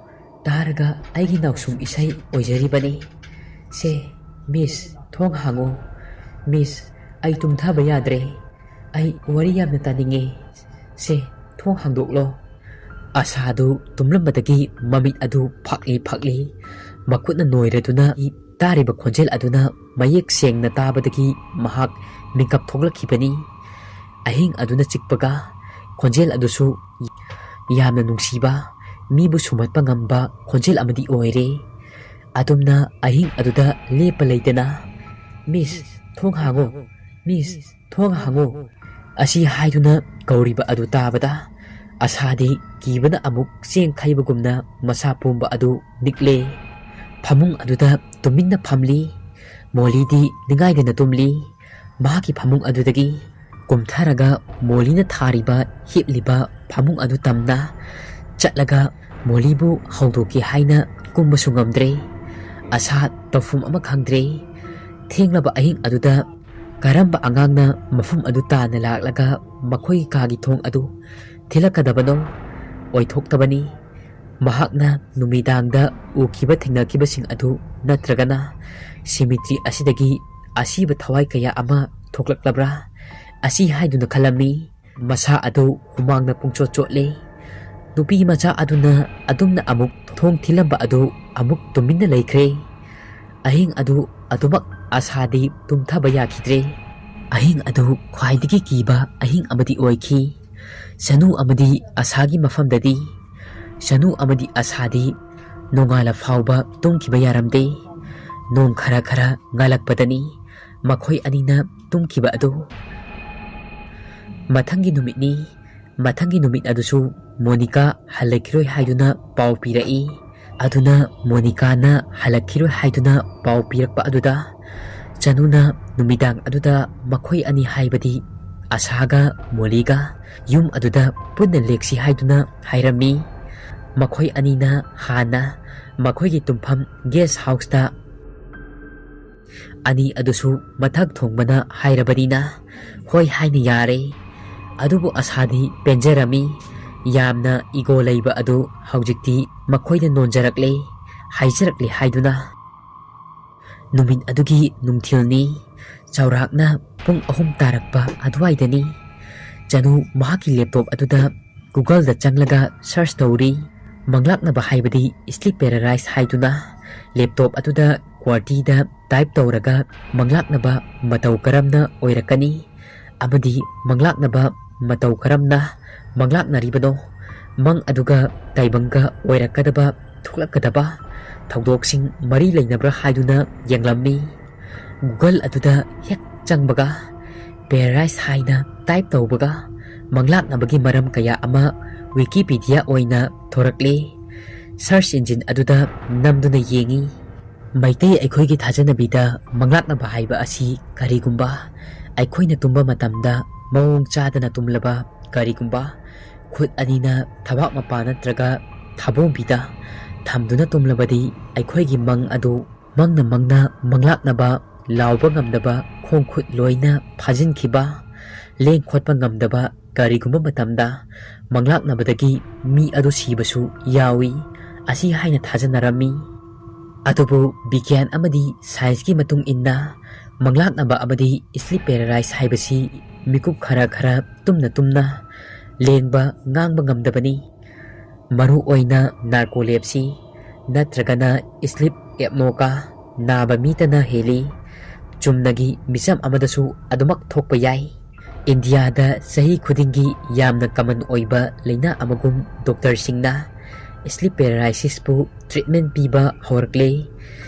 taraga aigi naksum isai oijaribani. Se, Miss, thong hango. Miss, ai tumthaba yadre. Ai wari yamna taninge. Se, thong hangdoklo. Asadu tumlambadagi mamit adu phakli. Makutna noiraduna tariba khonjel aduna mayek sengna tabadagi mahak mingkap thoklakhibani. Ahing aduna chikpaga khonjel adusu yamna nungsiba mibu sumatpa ngamba khonjel amadi oire. Adumna ahing aduda lepa leitana. Miss, thong hango. Miss, thong hango. Asi haiduna kauriba adu tabada asadi kibana amuk seng khaibagumna masa pumba adu nikle. Phamung aduda tuminna phamli. Molidi ningaidana tumli. Mahaki phamung adudagi kumtharaga molina thariba hipliba phamung adu tamna chatlaga molibu hawdoki haina kumbasu ngamdre. Asa tafum ama khangdre. Thenglaba ahing aduda karamba angangna mafum adu tana laklaga makhoi kagi thong adu thilakadabano oithoktabani. Mahakna numidangda ukiba thengnakibasing adu natragana simitri asidagi asiba thawai kaya ama thoklaklabra asi haiduna khalami. Masa adu humangna pungchochotle. Nupi macha aduna adumna amuk thong thilamba adu amuk tuminna laikre. Ahing adu adumak asadi tumthaba yakhidre. Ahing adu khwaidagi kiba ahing amadi oikhi. Sanu amadi asagi mafamdadi. Sanu amadi asadi nongala fauba tumkiba yaramde. Nong khara khara ngalakpadani makhoi anina tumkiba adu. Mathangi numit adusu Monica halakiroi haiduna pau pirai. Aduna Monica na halakiroi haiduna pau pirakpa aduda Chanuna numidang aduda makhoi ani haibadi ꯑꯁꯥꯒ ꯃꯣꯂꯤꯒ ꯌꯨꯝ ꯑꯗꯨꯗ ꯄꯨꯟꯅ ꯂꯦꯛꯁꯤ ꯍꯥꯏꯗꯨꯅ ꯍꯥꯏꯔꯝꯃꯤ꯫ ꯃꯈꯣꯏ ꯑꯅꯤꯅ ꯍꯥꯟꯅ ꯃꯈꯣꯏꯒꯤ ꯇꯨꯝꯐꯝ ꯒꯦꯁ ꯍꯥꯎꯁꯇ ꯑꯅꯤ ꯑꯗꯨꯁꯨ ꯃꯊꯛ ꯊꯣꯡꯕꯅ ꯍꯥꯏꯔꯕꯅꯤꯅ ꯍꯣꯏ ꯍꯥꯏꯅ ꯌꯥꯔꯦ꯫ ꯑꯗꯨꯕꯨ ꯑꯁꯥꯗꯤ ꯄꯦꯟꯖꯔꯝꯃꯤ꯫ ꯌꯥꯝꯅ ꯏꯒꯣ ꯂꯩꯕ ꯑꯗꯨ ꯍꯧꯖꯤꯛꯇꯤ ꯃꯈꯣꯏꯗ ꯅꯣꯟꯖꯔꯛꯂꯦ, ꯍꯥꯏꯖꯔꯛꯂꯦ ꯍꯥꯏꯗꯨꯅ꯫ ꯅꯨꯃꯤꯠ ꯑꯗꯨꯒꯤ ꯅꯨꯡꯊꯤꯜꯅꯤ꯫ ꯆꯥꯎꯔꯥꯛꯅ ꯄꯨꯡ 3 ꯇꯥꯔꯛꯄ ꯑꯗꯨꯋꯥꯏꯗꯅꯤ꯫ ꯆꯅꯨ ꯃꯍꯥꯛꯀꯤ ꯂꯦꯞꯇꯣꯞ ꯑꯗꯨꯗ ꯒꯨꯒꯜꯗ ꯆꯪꯂꯒ ꯁꯔꯆ ꯇꯧꯔꯤ꯫ ꯃꯪꯂꯥꯛꯅꯕ ꯍꯥꯏꯕꯗꯤ ꯁ꯭ꯂꯤꯞ ꯄꯦꯔꯥꯂꯥꯏꯁ ꯍꯥꯏꯗꯨꯅ ꯂꯦꯞꯇꯣꯞ ꯑꯗꯨꯗ QWERTY ꯇꯥꯏꯞ ꯇꯧꯔꯒ ꯃꯪꯂꯥꯛꯅꯕ ꯃꯇꯧ ꯀꯔꯝꯅ ꯑꯣꯏꯔꯛꯀꯅꯤ ꯑꯃꯗꯤ ꯃꯪꯂꯥꯛꯅꯕ ꯃꯇꯧ ꯀꯔꯝꯅ ꯃꯪꯂꯥꯛꯅꯔꯤꯕꯅꯣ, ꯃꯪ ꯑꯗꯨꯒ ꯇꯥꯏꯕꯪꯒ ꯑꯣꯏꯔꯛꯀꯗꯕ ꯊꯣꯛꯂꯛꯀꯗꯕ ꯊꯧꯗꯣꯛꯁꯤꯡ ꯃꯔꯤ ꯂꯩꯅꯕ꯭ꯔꯥ ꯍꯥꯏꯗꯨꯅ ꯌꯦꯡꯂꯝꯃꯤ꯫ ꯒꯨꯒꯜ ꯑꯗꯨꯗ ꯍꯦꯛ ꯆꯪꯕꯒ ꯄꯦꯔꯥꯂꯥꯏꯁ ꯍꯥꯏꯅ ꯇꯥꯏꯞ ꯇꯧꯕꯒ ꯃꯪꯂꯥꯛꯅꯕꯒꯤ ꯃꯔꯝ ꯀꯌꯥ ꯑꯃ ꯋꯤꯀꯤꯄꯤꯗꯤꯌꯥ ꯑꯣꯏꯅ ꯊꯣꯔꯛꯂꯦ꯫ ꯁꯔꯆ ꯏꯟꯖꯤꯟ ꯑꯗꯨꯗ ꯅꯝꯗꯨꯅ ꯌꯦꯡꯉꯤ꯫ ꯃꯩꯇꯩ ꯑꯩꯈꯣꯏꯒꯤ ꯊꯥꯖꯅꯕꯤꯗ ꯃꯪꯂꯥꯛꯅꯕ ꯍꯥꯏꯕ ꯑꯁꯤ ꯀꯔꯤꯒꯨꯝꯕ ꯑꯩꯈꯣꯏꯅ ꯇꯨꯝꯕ ꯃꯇꯝꯗ ꯃꯑꯣꯡ ꯆꯥꯗꯅ ꯇꯨꯝꯂꯕ, ꯀꯔꯤꯒꯨꯝꯕ ꯈꯨꯠ ꯑꯅꯤꯅ ꯊꯕꯥꯛ ꯃꯄꯥ ꯅꯠꯇ꯭ꯔꯒ ꯊꯥꯕꯣꯡꯕꯤꯗ ꯊꯝꯗꯨꯅ ꯇꯨꯝꯂꯕꯗꯤ ꯑꯩꯈꯣꯏꯒꯤ ꯃꯪ ꯑꯗꯨ ꯃꯪꯅ ꯃꯪꯂꯥꯛꯅꯕ, ꯂꯥꯎꯕ ꯉꯝꯗꯕ, ꯈꯣꯡ ꯈꯨꯠ ꯂꯣꯏꯅ ꯐꯥꯖꯤꯟꯈꯤꯕ, ꯂꯦꯡ ꯈꯣꯠꯄ ꯉꯝꯗꯕ, ꯀꯔꯤꯒꯨꯝꯕ ꯃꯇꯝꯗ ꯃꯪꯂꯥꯛꯅꯕꯗꯒꯤ ꯃꯤ ꯑꯗꯨ ꯁꯤꯕꯁꯨ ꯌꯥꯎꯏ ꯑꯁꯤ ꯍꯥꯏꯅ ꯊꯥꯖꯅꯔꯝꯃꯤ꯫ ꯑꯗꯨꯕꯨ ꯕꯤꯒ꯭ꯌꯥꯟ ꯑꯃꯗꯤ ꯁꯥꯏꯟꯁꯀꯤ ꯃꯇꯨꯡ ꯏꯟꯅ ꯃꯪꯂꯥꯛꯅꯕ ꯑꯃꯗꯤ ꯁ꯭ꯂꯤꯞ ꯄꯦꯔꯥꯂꯥꯏꯁ ꯍꯥꯏꯕꯁꯤ ꯃꯤꯀꯨꯞ ꯈꯔ ꯇꯨꯝꯅ ꯂꯦꯡꯕ ꯉꯥꯡꯕ ꯉꯝꯗꯕꯅꯤ꯫ ꯃꯔꯨ ꯑꯣꯏꯅ ꯅꯥꯔꯀꯣꯂꯦꯞꯁꯤ ꯅꯠꯇ꯭ꯔꯒꯅ ꯁ꯭ꯂꯤꯞ ꯑꯦꯞꯅꯣꯒ ꯅꯥꯕ ꯃꯤꯇꯅ ꯍꯦꯜꯂꯤ꯫ ꯆꯨꯝꯅꯒꯤ ꯃꯤꯆꯝ ꯑꯃꯗꯁꯨ ꯑꯗꯨꯃꯛ ꯊꯣꯛꯄ ꯌꯥꯏ꯫ ꯏꯟꯗꯤꯌꯥꯗ ꯆꯍꯤ ꯈꯨꯗꯤꯡꯒꯤ ꯌꯥꯝꯅ ꯀꯃꯟ ꯑꯣꯏꯕ ꯂꯩꯅꯥ ꯑꯃꯒꯨꯝ ꯗꯣꯛꯇꯔꯁꯤꯡꯅ ꯁ꯭ꯂꯤꯞ ꯄꯦꯔꯥꯂꯥꯏꯁꯤꯁꯄꯨ ꯇ꯭ꯔꯤꯠꯃꯦꯟ ꯄꯤꯕ ꯍꯧꯔꯛꯂꯦ꯫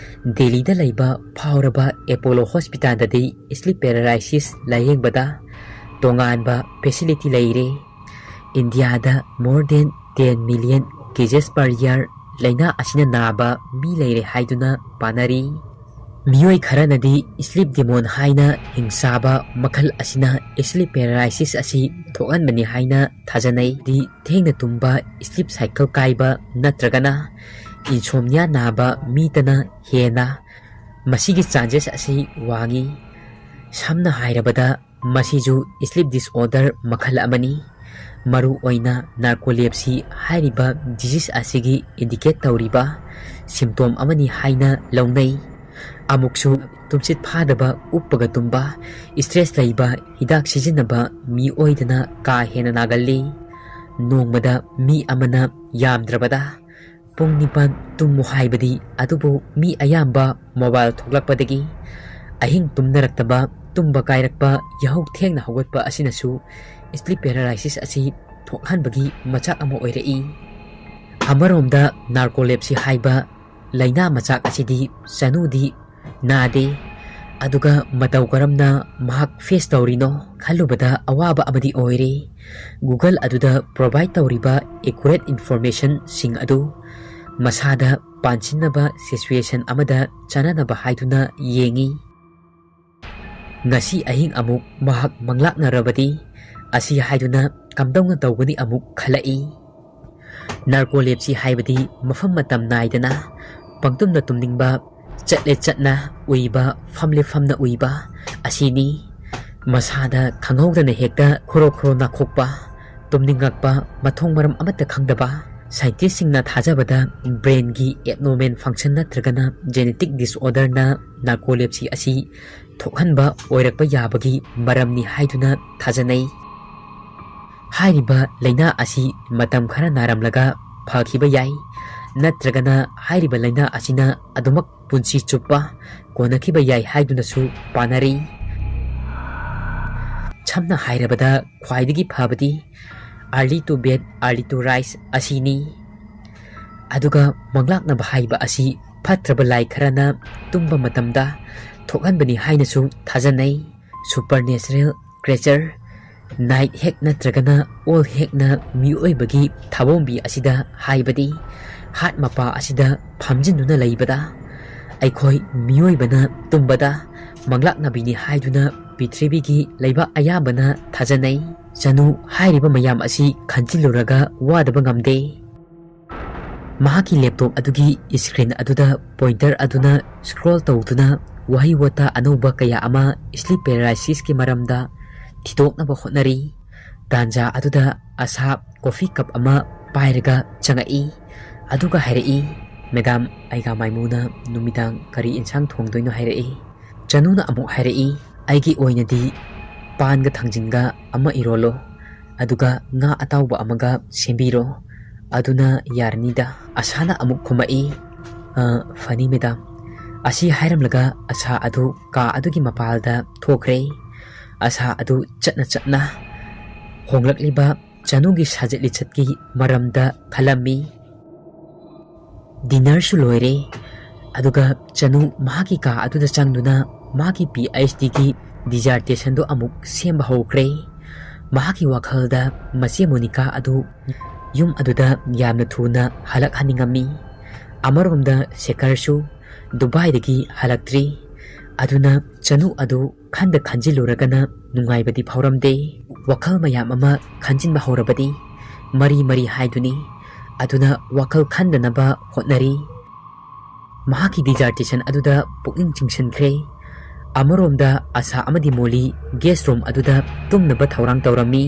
ꯗꯦꯜꯂꯤꯗ ꯂꯩꯕ ꯐꯥꯎꯔꯕ ꯑꯦꯄꯣꯂꯣ ꯍꯣꯁꯄꯤꯇꯥꯜꯗꯗꯤ ꯁ꯭ꯂꯤꯞ ꯄꯦꯔꯥꯂꯥꯏꯁꯤꯁ ꯂꯥꯌꯦꯡꯕꯗ ꯇꯣꯉꯥꯟꯕ ꯐꯦꯁꯤꯂꯤꯇꯤ ꯂꯩꯔꯦ꯫ ꯏꯟꯗꯤꯌꯥꯗ more than 10 million cases per year ꯂꯩꯅꯥ ꯑꯁꯤꯅ ꯅꯥꯕ ꯃꯤ ꯂꯩꯔꯦ ꯍꯥꯏꯗꯨꯅ ꯄꯥꯅꯔꯤ꯫ ꯃꯤꯑꯣꯏ ꯈꯔꯅꯗꯤ ꯁ꯭ꯂꯤꯞ ꯗꯤꯃꯣꯟ ꯍꯥꯏꯅ ꯍꯤꯡꯁꯥꯕ ꯃꯈꯜ ꯑꯁꯤꯅ ꯁ꯭ꯂꯤꯞ ꯄꯦꯔꯥꯂꯥꯏꯁꯤꯁ ꯑꯁꯤ ꯊꯣꯛꯍꯟꯕꯅꯤ ꯍꯥꯏꯅ ꯊꯥꯖꯅꯩ꯫ ꯊꯦꯡꯅ ꯇꯨꯝꯕ, ꯁ꯭ꯂꯤꯞ ꯁꯥꯏꯀꯜ ꯀꯥꯏꯕ ꯅꯠꯇ꯭ꯔꯒꯅ ꯏꯟꯁꯣꯝꯅꯤꯌꯥ ꯅꯥꯕ ꯃꯤꯇꯅ ꯍꯦꯟꯅ ꯃꯁꯤꯒꯤ ꯆꯥꯟꯁꯦꯁ ꯑꯁꯤ ꯋꯥꯡꯏ꯫ ꯁꯝꯅ ꯍꯥꯏꯔꯕꯗ ꯃꯁꯤꯁꯨ ꯁ꯭ꯂꯤꯞ ꯗꯤꯁꯑꯣꯔꯗꯔ ꯃꯈꯜ ꯑꯃꯅꯤ꯫ ꯃꯔꯨ ꯑꯣꯏꯅ ꯅꯥꯔꯀꯣꯂꯦꯞꯁꯤ ꯍꯥꯏꯔꯤꯕ ꯗꯤꯖꯤꯁ ꯑꯁꯤꯒꯤ ꯏꯟꯗꯤꯀꯦꯠ ꯇꯧꯔꯤꯕ ꯁꯤꯝꯇꯣꯝ ꯑꯃꯅꯤ ꯍꯥꯏꯅ ꯂꯧꯅꯩ꯫ ꯑꯃꯨꯛꯁꯨ ꯇꯨꯝꯁꯤꯠ ꯐꯥꯗꯕ, ꯎꯞꯄꯒ ꯇꯨꯝꯕ, ꯁ꯭ꯇ꯭ꯔꯦꯁ ꯂꯩꯕ, ꯍꯤꯗꯥꯛ ꯁꯤꯖꯤꯟꯅꯕ ꯃꯤꯑꯣꯏꯗꯅ ꯀꯥ ꯍꯦꯟꯅ ꯅꯥꯒꯜꯂꯤ꯫ ꯅꯣꯡꯃꯗ ꯃꯤ ꯑꯃꯅ ꯌꯥꯝꯗ꯭ꯔꯕꯗ ꯄꯨꯡ 9 ꯇꯨꯝꯃꯨ ꯍꯥꯏꯕꯗꯤ, ꯑꯗꯨꯕꯨ ꯃꯤ ꯑꯌꯥꯝꯕ ꯃꯣꯕꯥꯏꯜ ꯊꯣꯛꯂꯛꯄꯗꯒꯤ ꯑꯍꯤꯡ ꯇꯨꯝꯅꯔꯛꯇꯕ, ꯇꯨꯝꯕ ꯀꯥꯏꯔꯛꯄ, ꯌꯥꯍꯧ ꯊꯦꯡꯅ ꯍꯧꯒꯠꯄ ꯑꯁꯤꯅꯁꯨ ꯁ꯭ꯂꯤꯞ ꯄꯦꯔꯥꯂꯥꯏꯁꯤꯁ ꯑꯁꯤ ꯊꯣꯛꯍꯟꯕꯒꯤ ꯃꯆꯥꯛ ꯑꯃ ꯑꯣꯏꯔꯛꯏ꯫ ꯑꯃꯔꯣꯝꯗ ꯅꯥꯔꯀꯣꯂꯦꯞꯁꯤ ꯍꯥꯏꯕ ꯂꯩꯅꯥ ꯃꯆꯥꯛ ꯑꯁꯤꯗꯤ ꯆꯅꯨꯗꯤ ꯅꯥꯗꯦ꯫ ꯑꯗꯨꯒ ꯃꯇꯧ ꯀꯔꯝꯅ ꯃꯍꯥꯛ ꯐꯦꯁ ꯇꯧꯔꯤꯅꯣ ꯈꯜꯂꯨꯕꯗ ꯑꯋꯥꯕ ꯑꯃꯗꯤ ꯑꯣꯏꯔꯦ꯫ ꯒꯨꯒꯜ ꯑꯗꯨꯗ ꯄ꯭ꯔꯣꯚꯥꯏꯗ ꯇꯧꯔꯤꯕ ꯑꯦꯀꯨꯔꯦꯠ ꯏꯟꯐꯣꯔꯃꯦꯁꯟꯁꯤꯡ ꯑꯗꯨ ꯃꯁꯥꯗ ꯄꯥꯟꯁꯤꯟꯅꯕ ꯁꯤꯆꯨꯋꯦꯁꯟ ꯑꯃꯗ ꯆꯥꯅꯅꯕ ꯍꯥꯏꯗꯨꯅ ꯌꯦꯡꯉꯤ꯫ ꯉꯁꯤ ꯑꯍꯤꯡ ꯑꯃꯨꯛ ꯃꯍꯥꯛ ꯃꯪꯂꯥꯛꯅꯔꯕꯗꯤ ꯑꯁꯤ ꯍꯥꯏꯗꯨꯅ ꯀꯝꯗꯧꯅ ꯇꯧꯒꯅꯤ ꯑꯃꯨꯛ ꯈꯜꯂꯛꯏ꯫ ꯅꯥꯔꯀꯣꯂꯦꯞꯁꯤ ꯍꯥꯏꯕꯗꯤ ꯃꯐꯝ ꯃꯇꯝ ナꯏꯗꯅ ꯄꯪꯇꯨꯝꯅ ꯇꯨꯝꯅꯤꯡꯕ, ꯆꯠꯂꯦ ꯆꯠꯅ ꯎꯏꯕ, ꯐꯝꯂꯦ ꯐꯝꯅ ꯎꯏꯕ ꯑꯁꯤꯅꯤ꯫ ꯃꯁꯥꯗ ꯈꯪꯍꯧꯗꯅ ꯍꯦꯛꯇ ꯈꯣꯔꯣ ꯅꯥꯈꯣꯛꯄ, ꯇꯨꯝꯅꯤꯡꯉꯛꯄ, ꯃꯊꯣꯡ ꯃꯔꯝ ꯑꯃꯠꯇ ꯈꯪꯗꯕ꯫ ꯁꯥꯏꯟꯇꯤꯁꯁꯤꯡꯅ ꯊꯥꯖꯕꯗ ꯕ꯭ꯔꯦꯟꯒꯤ ꯑꯦꯕꯅꯣꯔꯃꯦꯜ ꯐꯪꯁꯟ ꯅꯠꯇ꯭ꯔꯒꯅ ꯖꯦꯅꯦꯇꯤꯛ ꯗꯤꯁꯑꯣꯔꯗꯔꯅ ꯅꯥꯔꯀꯣꯂꯦꯞꯁꯤ ꯑꯁꯤ ꯊꯣꯛꯍꯟꯕ ꯑꯣꯏꯔꯛꯄ ꯌꯥꯕꯒꯤ ꯃꯔꯝꯅꯤ ꯍꯥꯏꯗꯨꯅ ꯊꯥꯖꯅꯩ꯫ ꯍꯥꯏꯔꯤꯕ ꯂꯩꯅꯥ ꯑꯁꯤ ꯃꯇꯝ ꯈꯔ ꯅꯥꯔꯝꯂꯒ ꯐꯈꯤꯕ ꯌꯥꯏ, ꯅꯠꯇ꯭ꯔꯒꯅ ꯍꯥꯏꯔꯤꯕ ꯂꯩꯅꯥ ꯑꯁꯤꯅ ꯑꯗꯨꯃꯛ ꯄꯨꯟꯁꯤ ꯆꯨꯞꯄ ꯀꯣꯟꯅꯈꯤꯕ ꯌꯥꯏ ꯍꯥꯏꯗꯨꯅꯁꯨ ꯄꯥꯅꯔꯤ꯫ ꯁꯝꯅ ꯍꯥꯏꯔꯕꯗ ꯈ꯭ꯋꯥꯏꯗꯒꯤ ꯐꯕꯗꯤ early to bed early to rise ꯑꯁꯤꯅꯤ꯫ ꯑꯗꯨꯒ ꯃꯪꯂꯥꯛꯅꯕ ꯍꯥꯏꯕ ꯑꯁꯤ ꯐꯠꯇ꯭ꯔꯕ ꯂꯥꯏ ꯈꯔꯅ ꯇꯨꯝꯕ ꯃꯇꯝꯗ ꯊꯣꯛꯍꯟꯕꯅꯤ ꯍꯥꯏꯅꯁꯨ ꯊꯥꯖꯅꯩ꯫ ꯁꯨꯄꯔꯅꯦꯆꯔꯦꯜ ꯀ꯭ꯔꯦꯆꯔ ꯅꯥꯏꯠ ꯍꯦꯛ ꯅꯠꯇ꯭ꯔꯒꯅ ꯑꯣꯜ ꯍꯦꯛꯅ ꯃꯤꯑꯣꯏꯕꯒꯤ ꯊꯥꯕꯣꯡꯕꯤ ꯑꯁꯤꯗ ꯍꯥꯏꯕꯗꯤ ꯍꯥꯔꯠ ꯃꯄꯥ ꯑꯁꯤꯗ ꯐꯝꯖꯤꯟꯗꯨꯅ ꯂꯩꯕꯗ ꯑꯩꯈꯣꯏ ꯃꯤꯑꯣꯏꯕꯅ ꯇꯨꯝꯕꯗ ꯃꯪꯂꯥꯛꯅꯕꯤꯅꯤ ꯍꯥꯏꯗꯨꯅ ꯄ꯭ꯔꯤꯊꯤꯕꯤꯒꯤ ꯂꯩꯕꯥꯛ ꯑꯌꯥꯝꯕꯅ ꯊꯥꯖꯅꯩ꯫ ꯆꯅꯨ ꯍꯥꯏꯔꯤꯕ ꯃꯌꯥꯝ ꯑꯁꯤ ꯈꯟꯖꯤꯜꯂꯨꯔꯒ ꯋꯥꯗꯕ ꯉꯝꯗꯦ꯫ ꯃꯍꯥꯛꯀꯤ ꯂꯦꯞꯇꯣꯞ ꯑꯗꯨꯒꯤ ꯁ꯭ꯀ꯭ꯔꯤꯟ ꯑꯗꯨꯗ ꯄꯣꯏꯟꯇꯔ ꯑꯗꯨꯅ ꯁ꯭ꯀ꯭ꯔꯣꯜ ꯇꯧꯗꯨꯅ ꯋꯥꯍꯩ ꯋꯥꯇꯥ ꯑꯅꯧꯕ ꯀꯌꯥ ꯑꯃ ꯁ꯭ꯂꯤꯞ ꯄꯦꯔꯥꯂꯥꯏꯁꯤꯁꯀꯤ ꯃꯔꯝꯗ ꯊꯤꯗꯣꯛꯅꯕ ꯍꯣꯠꯅꯔꯤ꯫ ꯇꯥꯟꯖꯥ ꯑꯗꯨꯗ ꯑꯁꯥ ꯀꯣꯐꯤ ꯀꯞ ꯑꯃ ꯄꯥꯏꯔꯒ ꯆꯪꯉꯛꯏ ꯑꯗꯨꯒ ꯍꯥꯏꯔꯛꯏ, "ꯃꯦꯗꯥꯝ, ꯑꯩꯒ ꯃꯥꯏꯃꯨꯅ ꯅꯨꯃꯤꯗꯥꯡ ꯀꯔꯤ ꯏꯟꯁꯥꯡ ꯊꯣꯡꯗꯣꯏꯅꯣ?" ꯍꯥꯏꯔꯛꯏ꯫ ꯆꯅꯨꯅ ꯑꯃꯨꯛ ꯍꯥꯏꯔꯛꯏ, "ꯑꯩꯒꯤ ꯑꯣꯏꯅꯗꯤ ꯄꯥꯟꯒ ꯊꯥꯡꯖꯤꯡꯒ ꯑꯃ ꯏꯔꯣꯜꯂꯣ, ꯑꯗꯨꯒ ꯉꯥ ꯑꯇꯥꯎꯕ ꯑꯃꯒ ꯁꯦꯝꯕꯤꯔꯣ, ꯑꯗꯨꯅ ꯌꯥꯔꯅꯤꯗ." ꯑꯁꯥꯅ ꯑꯃꯨꯛ ꯈꯨꯝꯃꯛꯏ, "ꯐꯅꯤ ꯃꯦꯗꯥꯝ." ꯑꯁꯤ ꯍꯥꯏꯔꯝꯂꯒ ꯑꯁꯥ ꯑꯗꯨ ꯀꯥ ꯑꯗꯨꯒꯤ ꯃꯄꯥꯜꯗ ꯊꯣꯛꯈ꯭ꯔꯦ꯫ ꯑꯁꯥ ꯑꯗꯨ ꯆꯠꯅ ꯆꯠꯅ ꯍꯣꯡꯂꯛꯂꯤꯕ ꯆꯅꯨꯒꯤ ꯁꯥꯖꯠ ꯂꯤꯆꯠꯀꯤ ꯃꯔꯝꯗ ꯈꯜꯂꯝꯃꯤ꯫ ꯗꯤꯅꯔꯁꯨ ꯂꯣꯏꯔꯦ ꯑꯗꯨꯒ ꯆꯅꯨ ꯃꯍꯥꯛꯀꯤ ꯀꯥ ꯑꯗꯨꯗ ꯆꯪꯗꯨꯅ ꯃꯍꯥꯛꯀꯤ PhDꯒꯤ ꯗꯤꯖꯥꯔꯇꯦꯁꯟꯗꯨ ꯑꯃꯨꯛ ꯁꯦꯝꯕ ꯍꯧꯈ꯭ꯔꯦ꯫ ꯃꯍꯥꯛꯀꯤ ꯋꯥꯈꯜꯗ ꯃꯆꯦ ꯃꯣꯅꯤꯀꯥ ꯑꯗꯨ ꯌꯨꯝ ꯑꯗꯨꯗ ꯌꯥꯝꯅ ꯊꯨꯅ ꯍꯜꯂꯛꯍꯟꯅꯤꯡꯉꯝꯃꯤ꯫ ꯑꯃꯔꯣꯝꯗ ꯁꯦꯈꯔꯁꯨ ꯗꯨꯕꯥꯏꯗꯒꯤ ꯍꯜꯂꯛꯇ꯭ꯔꯤ꯫ ꯑꯗꯨꯅ ꯆꯅꯨ ꯑꯗꯨ ꯈꯟꯖꯤꯜꯂꯨꯔꯒꯅ ꯅꯨꯡꯉꯥꯏꯕꯗꯤ ꯐꯥꯎꯔꯝꯗꯦ꯫ ꯋꯥꯈꯜ ꯃꯌꯥꯝ ꯑꯃ ꯈꯟꯖꯤꯟꯕ ꯍꯧꯔꯕꯗꯤ ꯃꯔꯤ ꯃꯔꯤ ꯍꯥꯏꯗꯨꯅꯤ꯫ ꯑꯗꯨꯅ ꯋꯥꯈꯜ ꯈꯟꯗꯅꯕ ꯍꯣꯠꯅꯔꯤ꯫ ꯃꯍꯥꯛꯀꯤ ꯗꯤꯖꯥꯔꯇꯦꯁꯟ ꯑꯗꯨꯗ ꯄꯨꯛꯅꯤꯡ ꯆꯤꯡꯁꯤꯟꯈ꯭ꯔꯦ꯫ ꯑꯃꯔꯣꯝꯗ ꯑꯁꯥ ꯑꯃꯗꯤ ꯃꯣꯂꯤ ꯒꯦꯁ ꯔꯨꯝ ꯑꯗꯨꯗ ꯇꯨꯝꯅꯕ ꯊꯧꯔꯥꯡ ꯇꯧꯔꯝꯃꯤ꯫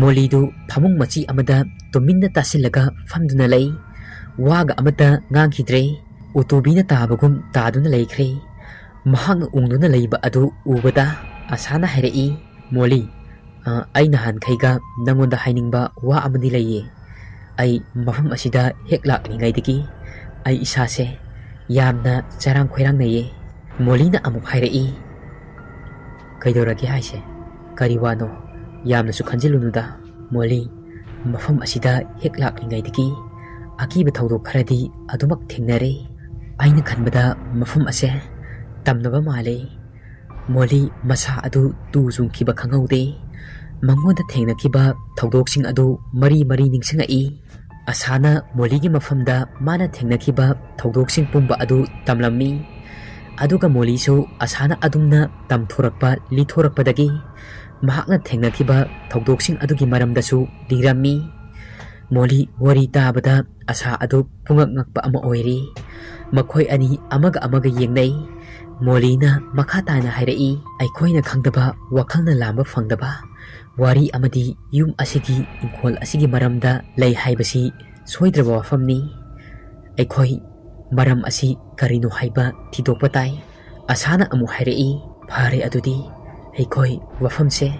ꯃꯣꯂꯤꯗꯨ ꯐꯃꯨꯡ ꯃꯆꯤ ꯑꯃꯗ ꯇꯨꯃꯤꯟꯅ ꯇꯥꯁꯤꯜꯂꯒ ꯐꯝꯗꯨꯅ ꯂꯩ꯫ ꯋꯥꯒ ꯑꯃꯠꯇ ꯉꯥꯡꯈꯤꯗ꯭ꯔꯦ꯫ ꯎꯇꯨꯕꯤꯅ ꯇꯥꯕꯒꯨꯝ ꯇꯥꯗꯨꯅ ꯂꯩꯈ꯭ꯔꯦ꯫ ꯃꯍꯥꯛꯅ ꯎꯪꯗꯨꯅ ꯂꯩꯕ ꯑꯗꯨ ꯎꯕꯗ ꯑꯁꯥꯅ ꯍꯥꯏꯔꯛꯏ, "ꯃꯣꯂꯤ, ꯑꯩ ꯅꯍꯥꯟꯈꯩꯒ ꯅꯪꯉꯣꯟꯗ ꯍꯥꯏꯅꯤꯡꯕ ꯋꯥ ꯑꯃꯗꯤ ꯂꯩꯌꯦ꯫ ꯑꯩ ꯃꯐꯝ ꯑꯁꯤꯗ ꯍꯦꯛ ꯂꯥꯛꯂꯤꯉꯩꯗꯒꯤ ꯑꯩ ꯏꯁꯥꯁꯦ ꯌꯥꯝꯅ ꯆꯔꯥꯡ ꯈꯣꯏꯔꯥꯡꯅꯩꯌꯦ." ꯃꯣꯂꯤꯅ ꯑꯃꯨꯛ ꯍꯥꯏꯔꯛꯏ, "ꯀꯩꯗꯧꯔꯒꯦ ꯍꯥꯏꯁꯦ? ꯀꯔꯤ ꯋꯥꯅꯣ? ꯌꯥꯝꯅꯁꯨ ꯈꯟꯖꯤꯜꯂꯨꯅꯨꯗ꯫ ꯃꯣꯂꯤ, ꯃꯐꯝ ꯑꯁꯤꯗ ꯍꯦꯛ ꯂꯥꯛꯂꯤꯉꯩꯗꯒꯤ ꯑꯀꯤꯕ ꯊꯧꯗꯣꯛ ꯈꯔꯗꯤ ꯑꯗꯨꯃꯛ ꯊꯦꯡꯅꯔꯦ꯫ ꯑꯩꯅ ꯈꯟꯕꯗ ꯃꯐꯝ ꯑꯁꯦ ꯇꯝꯅꯕ ꯃꯥꯜꯂꯦ." ꯃꯣꯂꯤ ꯃꯁꯥ ꯑꯗꯨ ꯇꯨ ꯆꯨꯡꯈꯤꯕ ꯈꯪꯍꯧꯗꯦ꯫ ꯃꯉꯣꯟꯗ ꯊꯦꯡꯅꯈꯤꯕ ꯊꯧꯗꯣꯛꯁꯤꯡ ꯑꯗꯨ ꯃꯔꯤ ꯃꯔꯤ ꯅꯤꯡꯁꯤꯡꯉꯛꯏ꯫ ꯑꯁꯥꯅ ꯃꯣꯂꯤꯒꯤ ꯃꯐꯝꯗ ꯃꯥꯅ ꯊꯦꯡꯅꯈꯤꯕ ꯊꯧꯗꯣꯛꯁꯤꯡ ꯄꯨꯝꯕ ꯑꯗꯨ ꯇꯝꯂꯝꯃꯤ꯫ ꯑꯗꯨꯒ ꯃꯣꯂꯤꯁꯨ ꯑꯁꯥꯅ ꯑꯗꯨꯝꯅ ꯇꯝꯊꯣꯔꯛꯄ ꯂꯤꯊꯣꯔꯛꯄꯗꯒꯤ ꯃꯍꯥꯛꯅ ꯊꯦꯡꯅꯈꯤꯕ ꯊꯧꯗꯣꯛꯁꯤꯡ ꯑꯗꯨꯒꯤ ꯃꯔꯝꯗꯁꯨ ꯂꯤꯔꯝꯃꯤ꯫ ꯃꯣꯂꯤ ꯋꯥꯔꯤ ꯇꯥꯕꯗ ꯑꯁꯥ ꯑꯗꯨ ꯄꯨꯡꯉꯛ ꯉꯛꯄ ꯑꯃ ꯑꯣꯏꯔꯤ꯫ ꯃꯈꯣꯏ ꯑꯅꯤ ꯑꯃꯒ ꯑꯃꯒ ꯌꯦꯡꯅꯩ꯫ ꯃꯣꯂꯤꯅ ꯃꯈꯥ ꯇꯥꯅ ꯍꯥꯏꯔꯛꯏ, "ꯑꯩꯈꯣꯏꯅ ꯈꯪꯗꯕ, ꯋꯥꯈꯜꯅ ꯂꯥꯝꯕ ꯐꯪꯗꯕ ꯋꯥꯔꯤ ꯑꯃꯗꯤ ꯌꯨꯝ ꯑꯁꯤꯒꯤ ꯏꯪꯈꯣꯜ ꯑꯁꯤꯒꯤ ꯃꯔꯝꯗ ꯂꯩ ꯍꯥꯏꯕꯁꯤ ꯁꯣꯏꯗ꯭ꯔꯕ ꯋꯥꯐꯝꯅꯤ꯫ ꯑꯩꯈꯣꯏ ꯃꯔꯝ ꯑꯁꯤ ꯀꯔꯤꯅꯣ ꯍꯥꯏꯕ ꯊꯤꯗꯣꯛꯄ ꯇꯥꯏ." ꯑꯁꯥꯅ ꯑꯃꯨꯛ ꯍꯥꯏꯔꯛꯏ, "ꯐꯔꯦ, ꯑꯗꯨꯗꯤ ꯑꯩꯈꯣꯏ ꯋꯥꯐꯝꯁꯦ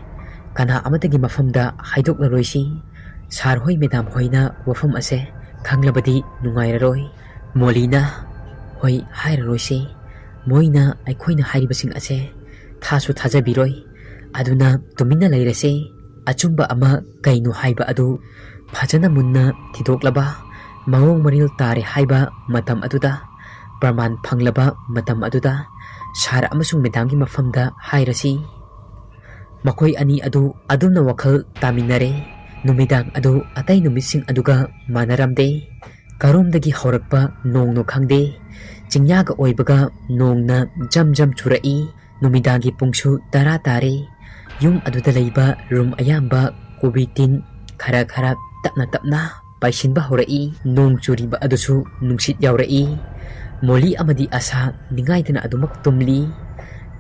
ꯀꯅꯥ ꯑꯃꯠꯇꯒꯤ ꯃꯐꯝꯗ ꯍꯥꯏꯗꯣꯛꯂꯔꯣꯏꯁꯤ꯫ ꯁꯥꯔ ꯍꯣꯏ, ꯃꯦꯗꯥꯝ ꯍꯣꯏꯅ ꯋꯥꯐꯝ ꯑꯁꯦ ꯈꯪꯂꯕꯗꯤ ꯅꯨꯡꯉꯥꯏꯔꯔꯣꯏ." ꯃꯣꯂꯤꯅ, "ꯍꯣꯏ, ꯍꯥꯏꯔꯔꯣꯏꯁꯤ꯫ ꯃꯣꯏꯅ ꯑꯩꯈꯣꯏꯅ ꯍꯥꯏꯔꯤꯕꯁꯤꯡ ꯑꯁꯦ ꯊꯥꯁꯨ ꯊꯥꯖꯕꯤꯔꯣꯏ꯫ ꯑꯗꯨꯅ ꯇꯨꯃꯤꯟꯅ ꯂꯩꯔꯁꯤ꯫ ꯑꯆꯨꯝꯕ ꯑꯃ ꯀꯩꯅꯣ ꯍꯥꯏꯕ ꯑꯗꯨ ꯐꯖꯅ ꯃꯨꯟꯅ ꯊꯤꯗꯣꯛꯂꯕ, ꯃꯑꯣꯡ ꯃꯔꯤꯜ ꯇꯥꯔꯦ ꯍꯥꯏꯕ ꯃꯇꯝ ꯑꯗꯨꯗ, ꯄ꯭ꯔꯃꯥꯟ ꯐꯪꯂꯕ ꯃꯇꯝ ꯑꯗꯨꯗ ꯁꯥꯔ ꯑꯃꯁꯨꯡ ꯃꯦꯗꯥꯝꯒꯤ ꯃꯐꯝꯗ ꯍꯥꯏꯔꯁꯤ." ꯃꯈꯣꯏ ꯑꯅꯤ ꯑꯗꯨ ꯑꯗꯨꯝꯅ ꯋꯥꯈꯜ ꯇꯥꯃꯤꯟꯅꯔꯦ꯫ ꯅꯨꯃꯤꯗꯥꯡ ꯑꯗꯨ ꯑꯇꯩ ꯅꯨꯃꯤꯠꯁꯤꯡ ꯑꯗꯨꯒ ꯃꯥꯟꯅꯔꯝꯗꯦ꯫ ꯀꯔꯣꯝꯗꯒꯤ ꯍꯧꯔꯛꯄ ꯅꯣꯡꯅꯣ ꯈꯪꯗꯦ꯫ ꯆꯤꯡꯌꯥꯒ ꯑꯣꯏꯕꯒ ꯅꯣꯡꯅ ꯖꯝ ꯖꯝ ꯆꯨꯔꯛꯏ꯫ ꯅꯨꯃꯤꯗꯥꯡꯒꯤ ꯄꯨꯡꯁꯨ 10 ꯇꯥꯔꯦ꯫ ꯌꯨꯝ ꯑꯗꯨꯗ ꯂꯩꯕ ꯔꯨꯝ ꯑꯌꯥꯝꯕ ꯀꯣꯕꯤ ꯇꯤꯟ ꯈꯔ ꯈꯔ ꯇꯞꯅ ꯇꯞꯅ ꯄꯥꯏꯁꯤꯟꯕ ꯍꯧꯔꯛꯏ꯫ ꯅꯣꯡ ꯆꯨꯔꯤꯕ ꯑꯗꯨꯁꯨ ꯅꯨꯡꯁꯤꯠ ꯌꯥꯎꯔꯛꯏ꯫ ꯃꯣꯂꯤ ꯑꯃꯗꯤ ꯑꯁꯥ ꯅꯤꯡꯉꯥꯏꯗꯅ ꯑꯗꯨꯃꯛ ꯇꯨꯝꯂꯤ꯫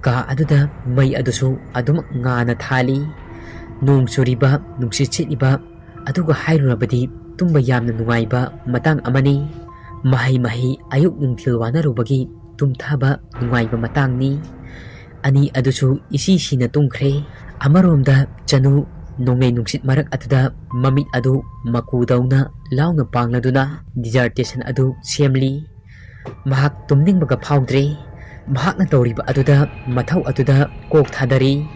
ꯀꯥ ꯑꯗꯨꯗ ꯃꯩ ꯑꯗꯨꯁꯨ ꯑꯗꯨꯃꯛ ꯉꯥꯟꯅ ꯊꯥꯜꯂꯤ꯫ ꯅꯣꯡ ꯆꯨꯔꯤꯕ, ꯅꯨꯡꯁꯤꯠ ꯁꯤꯠꯂꯤꯕ, ꯑꯗꯨꯒ ꯍꯥꯏꯔꯨꯔꯕꯗꯤ ꯇꯨꯝꯕ ꯌꯥꯝꯅ ꯅꯨꯡꯉꯥꯏꯕ ꯃꯇꯥꯡ ꯑꯃꯅꯤ꯫ ꯃꯍꯩ ꯑꯌꯨꯛ ꯅꯨꯡꯊꯤꯜ ꯋꯥꯅꯔꯨꯕꯒꯤ ꯇꯨꯝꯊꯕ ꯅꯨꯡꯉꯥꯏꯕ ꯃꯇꯥꯡꯅꯤ꯫ ꯑꯅꯤ ꯑꯗꯨꯁꯨ ꯏꯁꯤ ꯁꯤꯅ ꯇꯨꯝꯈ꯭ꯔꯦ꯫ ꯑꯃꯔꯣꯝꯗ ꯆꯅꯨ ꯅꯣꯡꯂꯩ ꯅꯨꯡꯁꯤꯠ ꯃꯔꯛ ꯑꯗꯨꯗ ꯃꯃꯤꯠ ꯑꯗꯨ ꯃꯀꯨꯗꯧꯅ ꯂꯥꯎꯅ ꯄꯥꯡꯂꯗꯨꯅ ꯗꯤꯖꯥꯔꯇꯦꯁꯟ ꯑꯗꯨ ꯁꯦꯝꯂꯤ꯫ ꯃꯍꯥꯛ ꯇꯨꯝꯅꯤꯡꯕꯒ ꯐꯥꯎꯗ꯭ꯔꯦ꯫ ꯃꯍꯥꯛꯅ ꯇꯧꯔꯤꯕ ꯑꯗꯨꯗ, ꯃꯊꯧ ꯑꯗꯨꯗ ꯀꯣꯛ ꯊꯥꯗꯔꯤ꯫